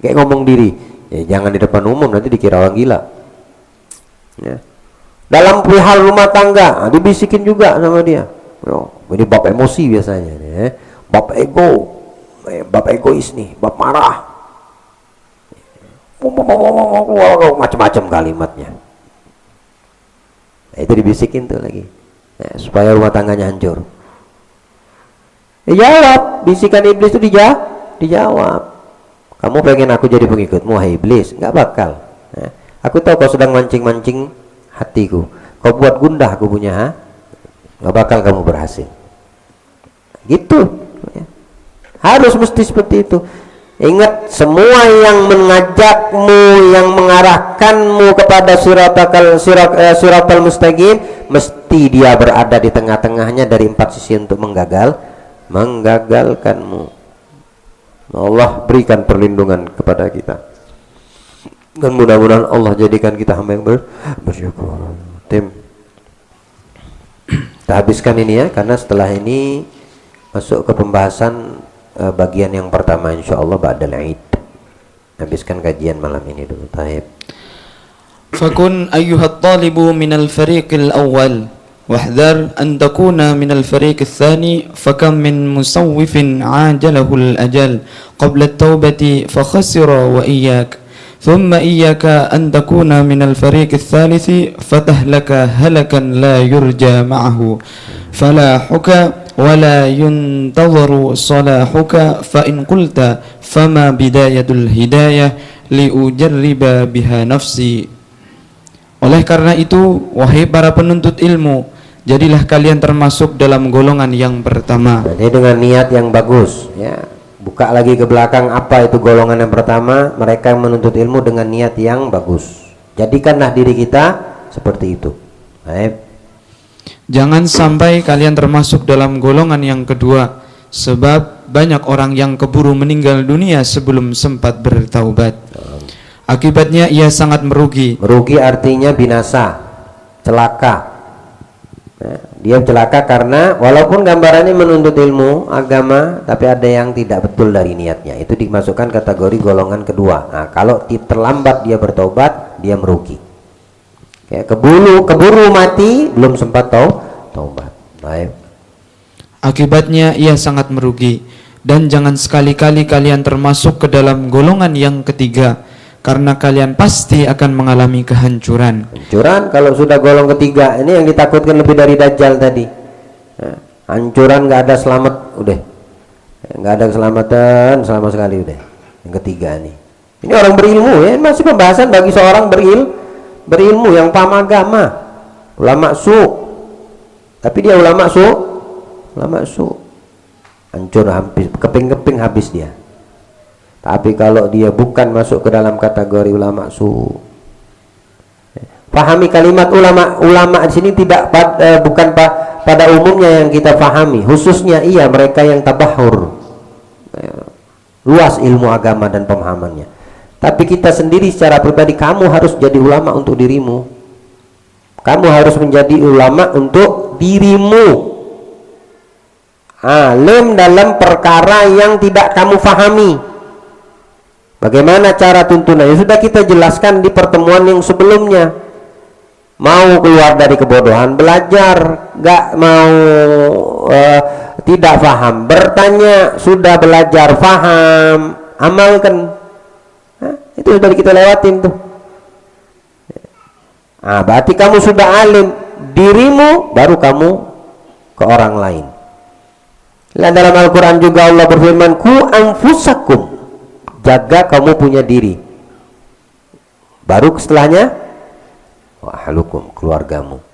Kayak ngomong diri, jangan di depan umum nanti dikira orang gila. Ya. Dalam perihal rumah tangga, dibisikin juga sama dia. Ini bab emosi biasanya, bab ego, bab egois nih, bab marah, macam-macam kalimatnya. Itu dibisikin tuh lagi, supaya rumah tangganya hancur. Dijawab, bisikan iblis itu dijawab. Kamu pengen aku jadi pengikutmu, hai iblis? Nggak bakal. Aku tahu kau sedang mancing-mancing hatiku. Kau buat gundah aku punya, nggak bakal kamu berhasil. Gitu. Harus mesti seperti itu. Ingat, semua yang mengajakmu, yang mengarahkanmu kepada siratal mustaqim, mesti dia berada di tengah-tengahnya dari 4 sisi untuk menggagalkanmu. Allah berikan perlindungan kepada kita, dan mudah-mudahan Allah jadikan kita hamba yang bersyukur. Tim, kita habiskan ini ya, karena setelah ini masuk ke pembahasan bagian yang pertama insyaallah ba'dal Id. Habiskan kajian malam ini dulu. Taib. Fakun ayyuhat talibu minal fariqil awal wahdhar an takuna minal fariqil thani, fakam min musawwifin ajalahul ajal qabla at-taubati fa khasira wa iyyak, thumma iyyaka an takuna minal fariqil thalithi fatahlaka halakan la yurja ma'ahu falahuka wala yuntadharu salahuka, fa in qulta fama bidayatul hidayah liujarriba biha nafsi. Oleh karena itu, wahai para penuntut ilmu, jadilah kalian termasuk dalam golongan yang pertama. Jadi dengan niat yang bagus ya. Buka lagi ke belakang, apa itu golongan yang pertama? Mereka yang menuntut ilmu dengan niat yang bagus. Jadikanlah diri kita seperti itu. Baik. Jangan sampai kalian termasuk dalam golongan yang kedua, sebab banyak orang yang keburu meninggal dunia sebelum sempat bertaubat. Akibatnya ia sangat merugi. Merugi artinya binasa, celaka. Dia celaka karena walaupun gambarannya menuntut ilmu agama, tapi ada yang tidak betul dari niatnya. Itu dimasukkan kategori golongan kedua. Nah, kalau terlambat dia bertaubat, dia merugi. Ya, keburu mati belum sempat taubat. Baik. Akibatnya ia sangat merugi. Dan jangan sekali-kali kalian termasuk ke dalam golongan yang ketiga, karena kalian pasti akan mengalami kehancuran. Hancuran kalau sudah golong ketiga, ini yang ditakutkan lebih dari Dajjal tadi. Nah, hancuran nggak ada selamat, udah. Nggak ada keselamatan sama sekali udah. Yang ketiga nih. Ini orang berilmu ya, masih pembahasan bagi seorang berilmu yang paham agama, ulama su, tapi dia ulama su, hancur habis, keping-keping habis dia. Tapi kalau dia bukan masuk ke dalam kategori ulama su, pahami kalimat ulama di sini tidak bukan pada umumnya yang kita pahami, khususnya mereka yang tabahur, luas ilmu agama dan pemahamannya. Tapi kita sendiri secara pribadi, kamu harus jadi ulama untuk dirimu. Kamu harus menjadi ulama untuk dirimu. Alim dalam perkara yang tidak kamu fahami. Bagaimana cara tuntunannya? Sudah kita jelaskan di pertemuan yang sebelumnya. Mau keluar dari kebodohan, belajar. Gak mau tidak faham, bertanya. Sudah belajar, faham, amalkan. Itu sudah kita lewatin tuh. Berarti kamu sudah alim dirimu, baru kamu ke orang lain. Dalam Al-Quran juga Allah berfirman, ku anfusakum, jaga kamu punya diri. Baru setelahnya ahlukum, keluargamu.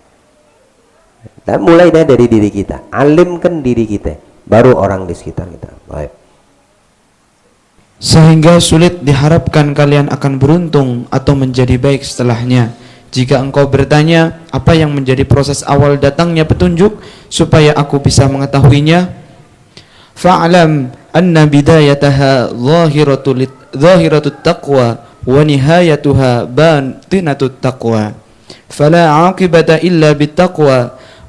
Dan mulai dari diri kita, alimkan diri kita, baru orang di sekitar kita. Baik. Sehingga sulit diharapkan kalian akan beruntung atau menjadi baik setelahnya. Jika engkau bertanya, apa yang menjadi proses awal datangnya petunjuk supaya aku bisa mengetahuinya? Fa'lam anna bidayataha zahiratut taqwa wa nihayatuha batinatut taqwa. فلا عاقبة إلا بالتقوى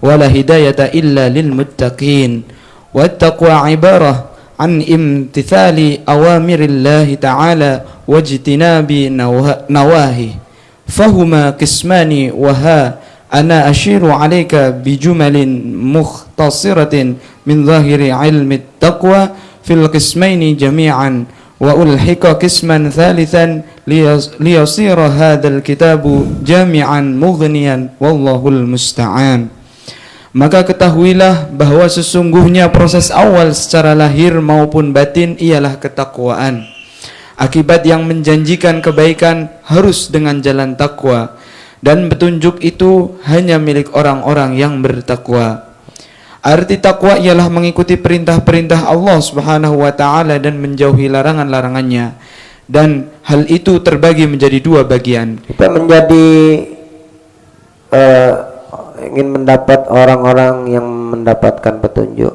ولا هداية إلا للمتقين والتقوى عبارة عن امتثال أوامر الله تعالى واجتناب نواهيه فهما قسمان وها أنا أشير عليك بجمل مختصرة من ظاهر علم التقوى في القسمين جميعا وألحق قسما ثالثا ليصير هذا الكتاب جامعا مغنيا والله المستعان. Maka ketahuilah bahwa sesungguhnya proses awal secara lahir maupun batin ialah ketakwaan. Akibat yang menjanjikan kebaikan harus dengan jalan takwa, dan petunjuk itu hanya milik orang-orang yang bertakwa. Arti takwa ialah mengikuti perintah-perintah Allah Subhanahu wa taala dan menjauhi larangan-larangannya. Dan hal itu terbagi menjadi dua bagian. Kita menjadi ingin mendapat orang-orang yang mendapatkan petunjuk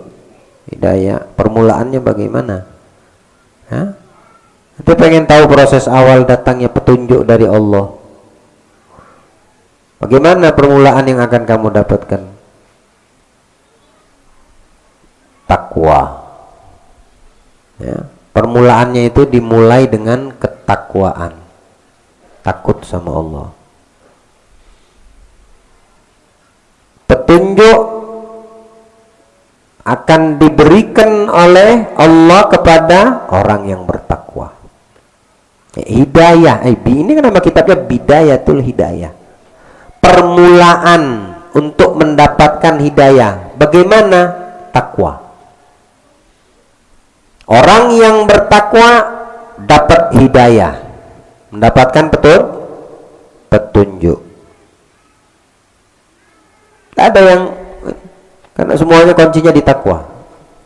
hidayah, permulaannya bagaimana? Hah? Kita pengen tahu proses awal datangnya petunjuk dari Allah. Bagaimana permulaan yang akan kamu dapatkan? Takwa. Ya, permulaannya itu dimulai dengan ketakwaan, takut sama Allah. Petunjuk akan diberikan oleh Allah kepada orang yang bertakwa. Hidayah, ini kan nama kitabnya Bidayatul Hidayah. Permulaan untuk mendapatkan hidayah. Bagaimana? Takwa. Orang yang bertakwa dapat hidayah, mendapatkan petunjuk. Ada yang, karena semuanya kuncinya di takwa.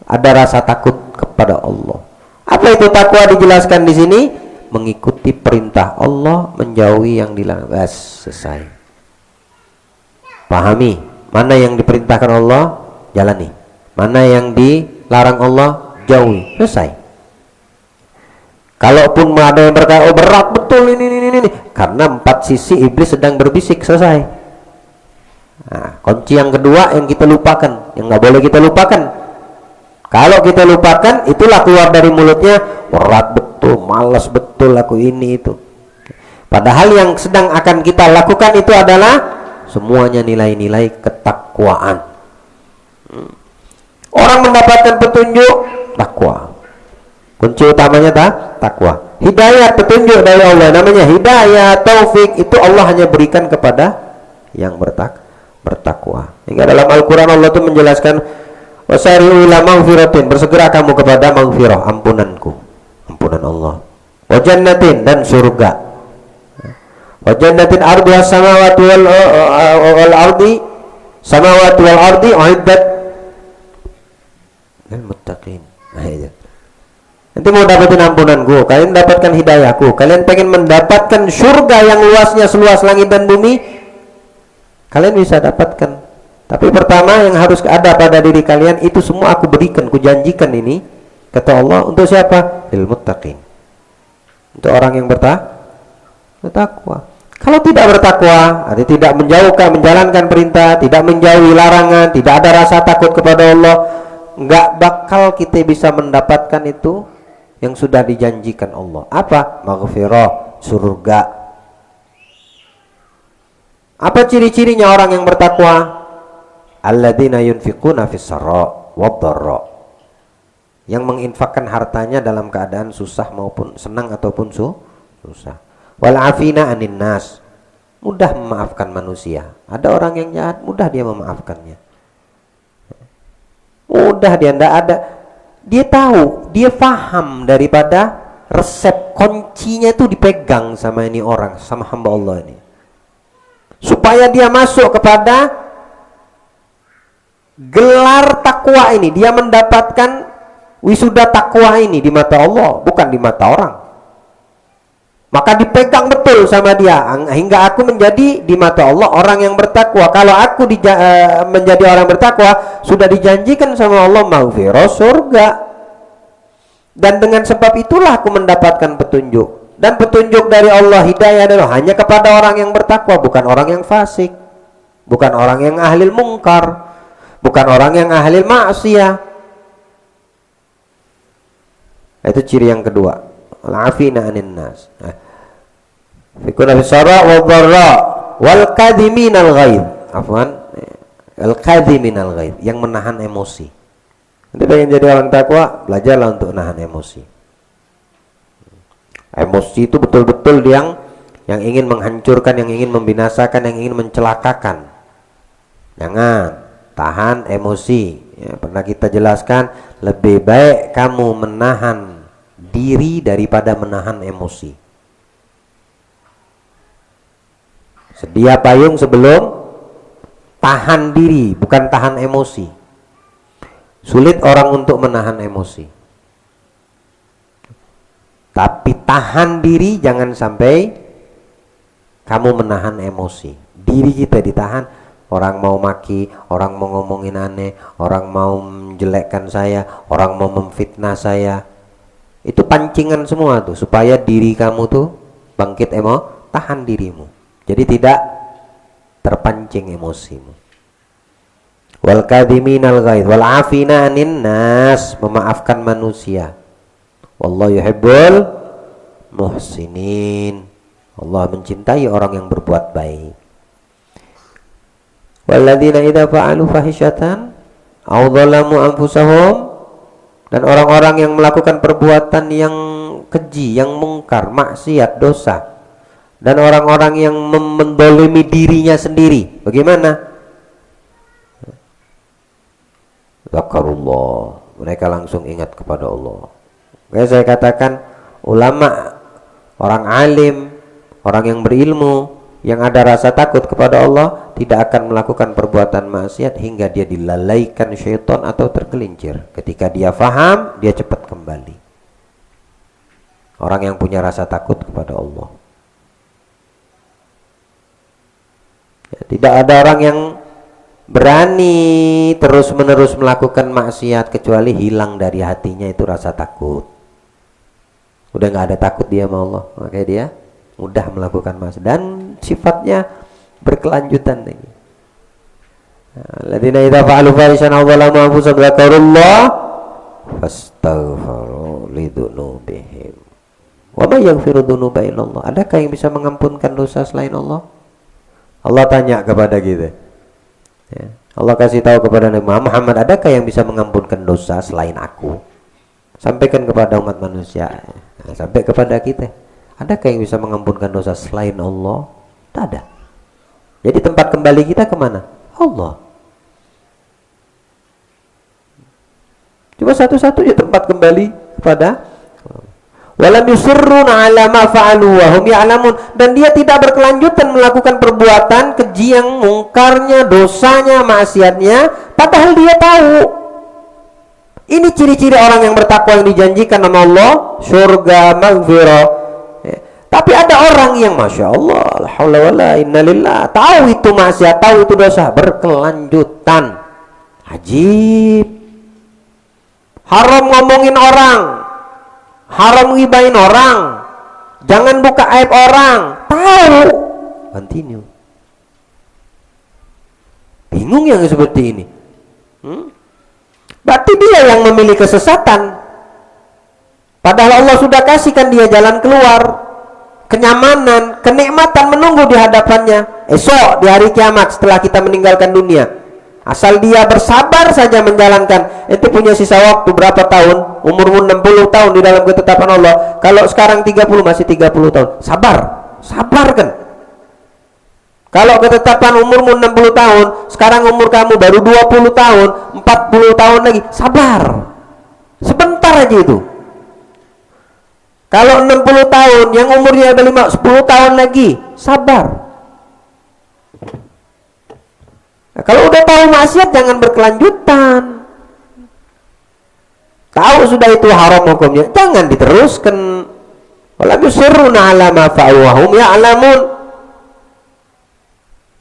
Ada rasa takut kepada Allah. Apa itu takwa dijelaskan di sini? Mengikuti perintah Allah, menjauhi yang dilarang. Selesai. Pahami, mana yang diperintahkan Allah, jalani. Mana yang dilarang Allah, jauhi. Selesai. Kalaupun ada yang berkata, oh berat betul ini. Karena 4 sisi iblis sedang berbisik, selesai. Nah, kunci yang kedua yang kita lupakan, yang nggak boleh kita lupakan. Kalau kita lupakan, itulah keluar dari mulutnya, berat betul, malas betul aku ini itu. Padahal yang sedang akan kita lakukan itu adalah semuanya nilai-nilai ketakwaan. Orang mendapatkan petunjuk, takwa. Kunci utamanya takwa. Hidayah, petunjuk dari Allah, namanya hidayah, taufik, itu Allah hanya berikan kepada yang bertakwa. Hingga dalam Al-Quran Allah itu menjelaskan, wasari'u ila maghfiratin, bersegera kamu kepada maghfirah, ampunanku, ampunan Allah. Wa jannatin, dan surga. Wa jannatin arduha samawati wal ardi, samawati wal ardi uiddat lil muttaqin. Nanti mau dapatin ampunanku, kalian dapatkan hidayahku, kalian pengen mendapatkan surga yang luasnya seluas langit dan bumi, kalian bisa dapatkan. Tapi pertama yang harus ada pada diri kalian, itu semua aku berikan, ku janjikan ini, kata Allah, untuk siapa? Lil muttaqin, untuk orang yang bertakwa. Kalau tidak bertakwa, artinya tidak menjalankan perintah, tidak menjauhi larangan, tidak ada rasa takut kepada Allah, nggak bakal kita bisa mendapatkan itu yang sudah dijanjikan Allah. Apa? Maghfirah, surga. Apa ciri-cirinya orang yang bertakwa? Alladzina yunfiquna fis sarra wad dharra, yang menginfakkan hartanya dalam keadaan susah maupun senang ataupun susah. Wal afina anin nas, mudah memaafkan manusia. Ada orang yang jahat, mudah dia memaafkannya. Mudah dia, ndak ada. Dia tahu, dia paham daripada resep kuncinya itu dipegang sama ini orang, sama hamba Allah ini. Supaya dia masuk kepada gelar takwa ini, dia mendapatkan wisuda takwa ini di mata Allah, bukan di mata orang. Maka dipegang betul sama dia, hingga aku menjadi di mata Allah orang yang bertakwa. Kalau aku menjadi orang bertakwa, sudah dijanjikan sama Allah maghfirah, surga. Dan dengan sebab itulah aku mendapatkan petunjuk. Dan petunjuk dari Allah, hidayah dari Allah hanya kepada orang yang bertakwa, bukan orang yang fasik, bukan orang yang ahli mungkar, bukan orang yang ahli maksiat. Itu ciri yang kedua. Al-afina 'anil nas. Fikuna bisara wa dharra wal kadhiminal ghaidh. Afwan. Al-kadhiminal ghaidh, yang menahan emosi. Nanti pengen jadi orang takwa, belajarlah untuk menahan emosi. Emosi itu betul-betul yang ingin menghancurkan, yang ingin membinasakan, yang ingin mencelakakan. Jangan tahan emosi. Ya, pernah kita jelaskan, lebih baik kamu menahan diri daripada menahan emosi. Sedia payung sebelum tahan diri, bukan tahan emosi. Sulit orang untuk menahan emosi. Tapi tahan diri, jangan sampai kamu menahan emosi. Diri kita ditahan, orang mau maki, orang mau ngomongin aneh, orang mau menjelekkan saya, orang mau memfitnah saya. Itu pancingan semua tuh, supaya diri kamu tuh bangkit tahan dirimu. Jadi tidak terpancing emosimu. Wal kadhiminal ghaidh wal afina 'anin nas, memaafkan manusia. Wallahu yuhibbul muhsinin. Allah mencintai orang yang berbuat baik. Walladzina idza fa'alu fahishatan aw dzalamu anfusahum, dan orang-orang yang melakukan perbuatan yang keji, yang mungkar, maksiat, dosa, dan orang-orang yang mendolimi dirinya sendiri, bagaimana? Zakarullah, mereka langsung ingat kepada Allah. Kayak saya katakan, ulama, orang alim, orang yang berilmu, yang ada rasa takut kepada Allah, tidak akan melakukan perbuatan maksiat hingga dia dilalaikan syaitan atau tergelincir. Ketika dia faham, dia cepat kembali. Orang yang punya rasa takut kepada Allah. Ya, tidak ada orang yang berani terus-menerus melakukan maksiat kecuali hilang dari hatinya itu rasa takut. Udah nggak ada takut dia sama Allah, makanya dia mudah melakukan maksiat dan sifatnya berkelanjutan lagi. Alladzina idza fa'alu fahishan aw dzalamu anfusahum dzakarullah fastaghfiru lidzunubihim wa may yaghfiru dzunuba illallah. Adakah yang bisa mengampunkan dosa selain Allah? Allah tanya kepada kita. Ya. Allah kasih tahu kepada Nabi Muhammad, adakah yang bisa mengampunkan dosa selain aku? Sampaikan kepada umat manusia. Nah, sampai kepada kita. Adakah yang bisa mengampunkan dosa selain Allah? Tidak ada. Jadi tempat kembali kita kemana? Allah. Cuma satu-satunya tempat kembali kepada walam yusirruna ala ma fa'alu wa hum ya'lamun, dan dia tidak berkelanjutan melakukan perbuatan keji yang mungkarnya, dosanya, maksiatnya, padahal dia tahu. Ini ciri-ciri orang yang bertakwa yang dijanjikan sama Allah, surga, maghfirah. Ya. Tapi ada orang yang masya Allah, la haula wala inna lillah, tahu itu maksiat, tahu itu dosa, berkelanjutan. Ajib. Haram ngomongin orang, haram ngibain orang, jangan buka aib orang, tahu, continue. Bingung yang seperti ini. Berarti dia yang memilih kesesatan, padahal Allah sudah kasihkan dia jalan keluar, kenyamanan, kenikmatan menunggu di hadapannya esok di hari kiamat setelah kita meninggalkan dunia. Asal dia bersabar saja menjalankan. Itu punya sisa waktu berapa tahun? Umurmu 60 tahun di dalam ketetapan Allah. Kalau sekarang 30, masih 30 tahun. Sabar. Sabar kan. Kalau ketetapan umurmu 60 tahun, sekarang umur kamu baru 20 tahun, 40 tahun lagi. Sabar. Sebentar aja itu. Kalau 60 tahun, yang umurnya ada 10 tahun lagi. Sabar. Nah, kalau udah tahu maksiat jangan berkelanjutan. Tahu sudah itu haram hukumnya, jangan diteruskan. Walam yusirruna ala ma fa'alu wa hum ya'lamun.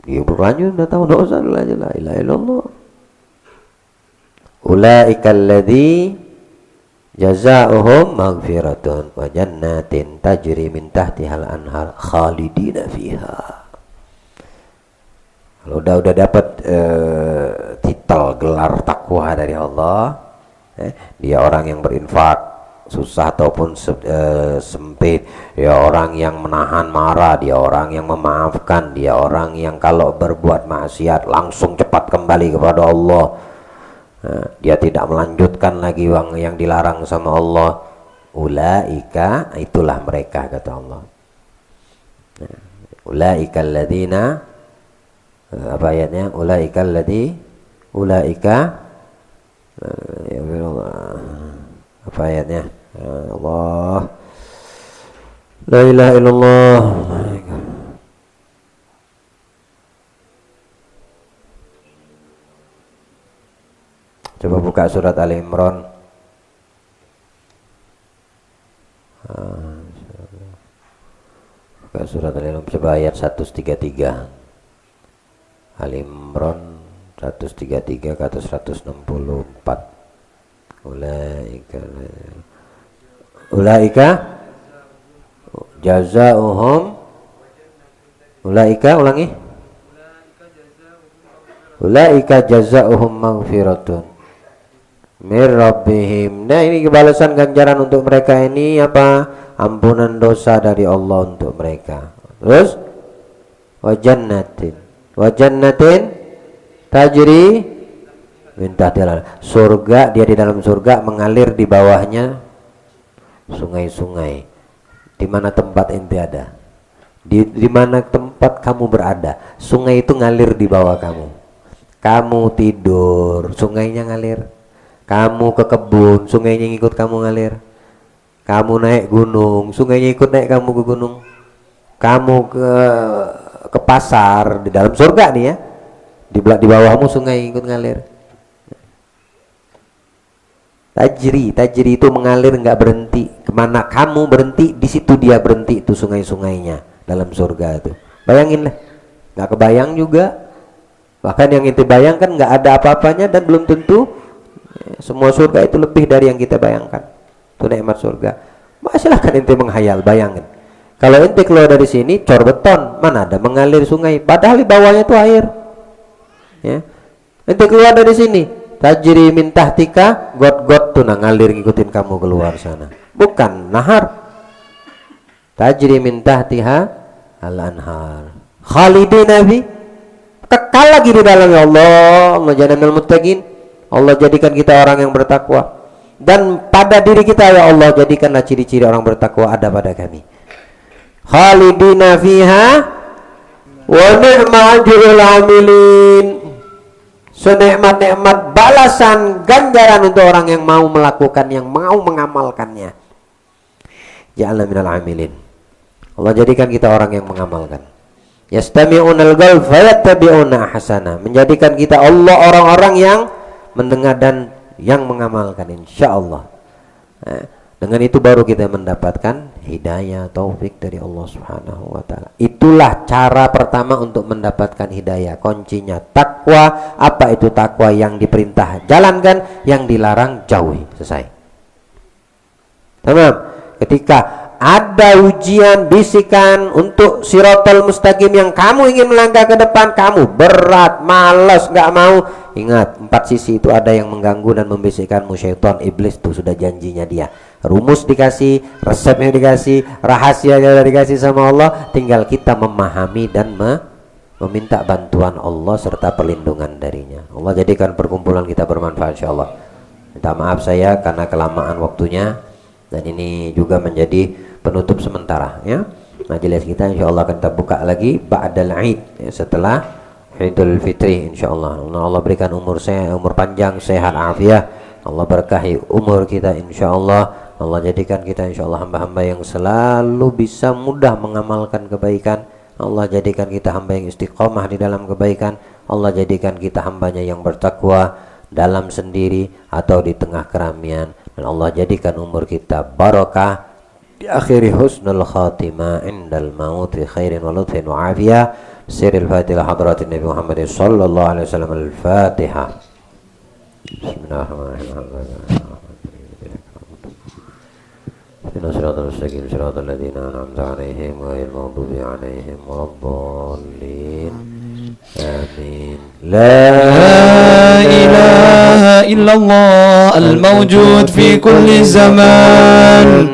Dia berlanjut, udah tahu dosa, la ilaha illallah. Ulaika alladzi Jazaohum maghfiratun wa jannatin tajri min tahtihal anhar khalidina fiha. Kalau udah dapat titel gelar takwa dari Allah, dia orang yang berinfak susah ataupun sempit, dia orang yang menahan marah, dia orang yang memaafkan, dia orang yang kalau berbuat maksiat langsung cepat kembali kepada Allah. Dia tidak melanjutkan lagi yang dilarang sama Allah. Ulaika, itulah mereka kata Allah. Ulaika alladzina, apa ayatnya? Ulaika ya Allah. Apa ayatnya? Allah, la ilaha illallah. Coba buka surat Ali Imran. Buka surat Ali Imran, coba ayat 133. Ali Imran 133 ke atas 164. Ulaika jazaohum, ulaika, ulangi, ulaika jazaohum maghfiratun mir rabbihim. Nah, ini balasan ganjaran untuk mereka ini apa? Ampunan dosa dari Allah untuk mereka. Terus wa jannatin tajri min tahtihal, surga, dia di dalam surga mengalir di bawahnya sungai-sungai. Di mana tempat ente ada? Di mana tempat kamu berada? Sungai itu ngalir di bawah kamu. Kamu tidur, sungainya ngalir. Kamu ke kebun, sungainya ikut kamu ngalir. Kamu naik gunung, sungainya ikut naik kamu ke gunung. Kamu ke pasar, di dalam surga nih ya, di bawahmu sungai ikut ngalir. Tajri itu mengalir, nggak berhenti. Kemana kamu berhenti, di situ dia berhenti, itu sungai-sungainya dalam surga itu. Bayangin lah, nggak kebayang juga. Bahkan yang kita bayangkan nggak ada apa-apanya, dan belum tentu semua surga itu lebih dari yang kita bayangkan. Itu nikmat surga. Silahkan ente menghayal, bayangin. Kalau ente keluar dari sini, cor beton, mana ada mengalir sungai, padahal di bawahnya itu air. Ya. Ente keluar dari sini, tajri min tahtika, got-got tuh ngalir ngikutin kamu keluar sana. Bukan nahar. Tajri min tahtiha al-anhar. Khalidina fi, kekal lagi di dalamnya. Allah jannal muttaqin. Allah jadikan kita orang yang bertakwa. Dan pada diri kita ya Allah, jadikanlah ciri-ciri orang bertakwa ada pada kami. Khalidina fiha wa ni'ma ajrul amilin. Senikmat-nikmat balasan ganjaran untuk orang yang mau melakukan, yang mau mengamalkannya. Ja'alna minal amilin. Allah jadikan kita orang yang mengamalkan. Yastami'unal qaul fayattabi'una ahsana. Menjadikan kita Allah orang-orang yang mendengar dan yang mengamalkan, insyaallah. Dengan itu baru kita mendapatkan hidayah, taufik dari Allah Subhanahu wa taala. Itulah cara pertama untuk mendapatkan hidayah. Kuncinya takwa. Apa itu takwa? Yang diperintah jalankan, yang dilarang jauhi. Selesai. Tamam. Ketika ada ujian, bisikan untuk siratal mustaqim yang kamu ingin melangkah ke depan, kamu berat, malas, nggak mau, ingat 4 sisi itu ada yang mengganggu dan membisikkanmu. Syaitan, iblis tuh sudah janjinya dia. Rumus dikasih, resepnya dikasih, rahasianya dikasih sama Allah. Tinggal kita memahami dan meminta bantuan Allah serta perlindungan darinya. Allah jadikan perkumpulan kita bermanfaat insyaallah. Minta maaf saya karena kelamaan waktunya, dan ini juga menjadi penutup sementara ya. Majelis kita insyaallah akan kita buka lagi ba'dal Aid ya, setelah Idul Fitri insyaallah. Allah berikan umur panjang, sehat, afiat. Allah berkahi umur kita insyaallah. Allah jadikan kita insyaallah hamba-hamba yang selalu bisa mudah mengamalkan kebaikan. Allah jadikan kita hamba yang istiqomah di dalam kebaikan. Allah jadikan kita hambanya yang bertakwa dalam sendiri atau di tengah keramaian. Dan Allah jadikan umur kita barakah, di akhiri husnul khatimah indal mauti khairin wa lutfin wa afiyah. Siril Fatihah hadratin Nabi Muhammad sallallahu alaihi wasallam. Al-Fatihah. Bismillahirrahmanirrahim. اهدنا الصراط المستقيم صراط الذين أنعمت عليهم غير المغضوب عليهم ولا الضالين آمين. لا لا إله إلا الله الموجود في كل زمان.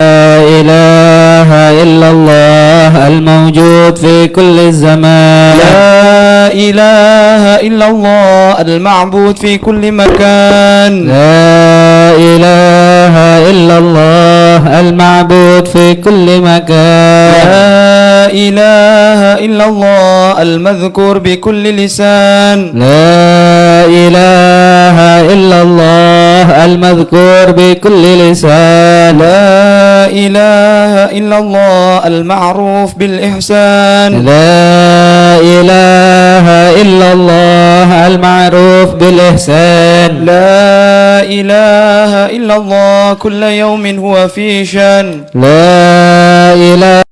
لا إله إلا الله الموجود في كل زمان. لا إله إلا الله المعبود في كل مكان. لا إله إلا الله المعبود في كل مكان. لا إله إلا الله المذكور بكل لسان. لا إله إلا الله المذكور بكل لسان. لا إله إلا الله المعروف بالإحسان. لا إله إلا الله المعروف بالإحسان. لا إله إلا الله كل يوم هو في شان. لا إله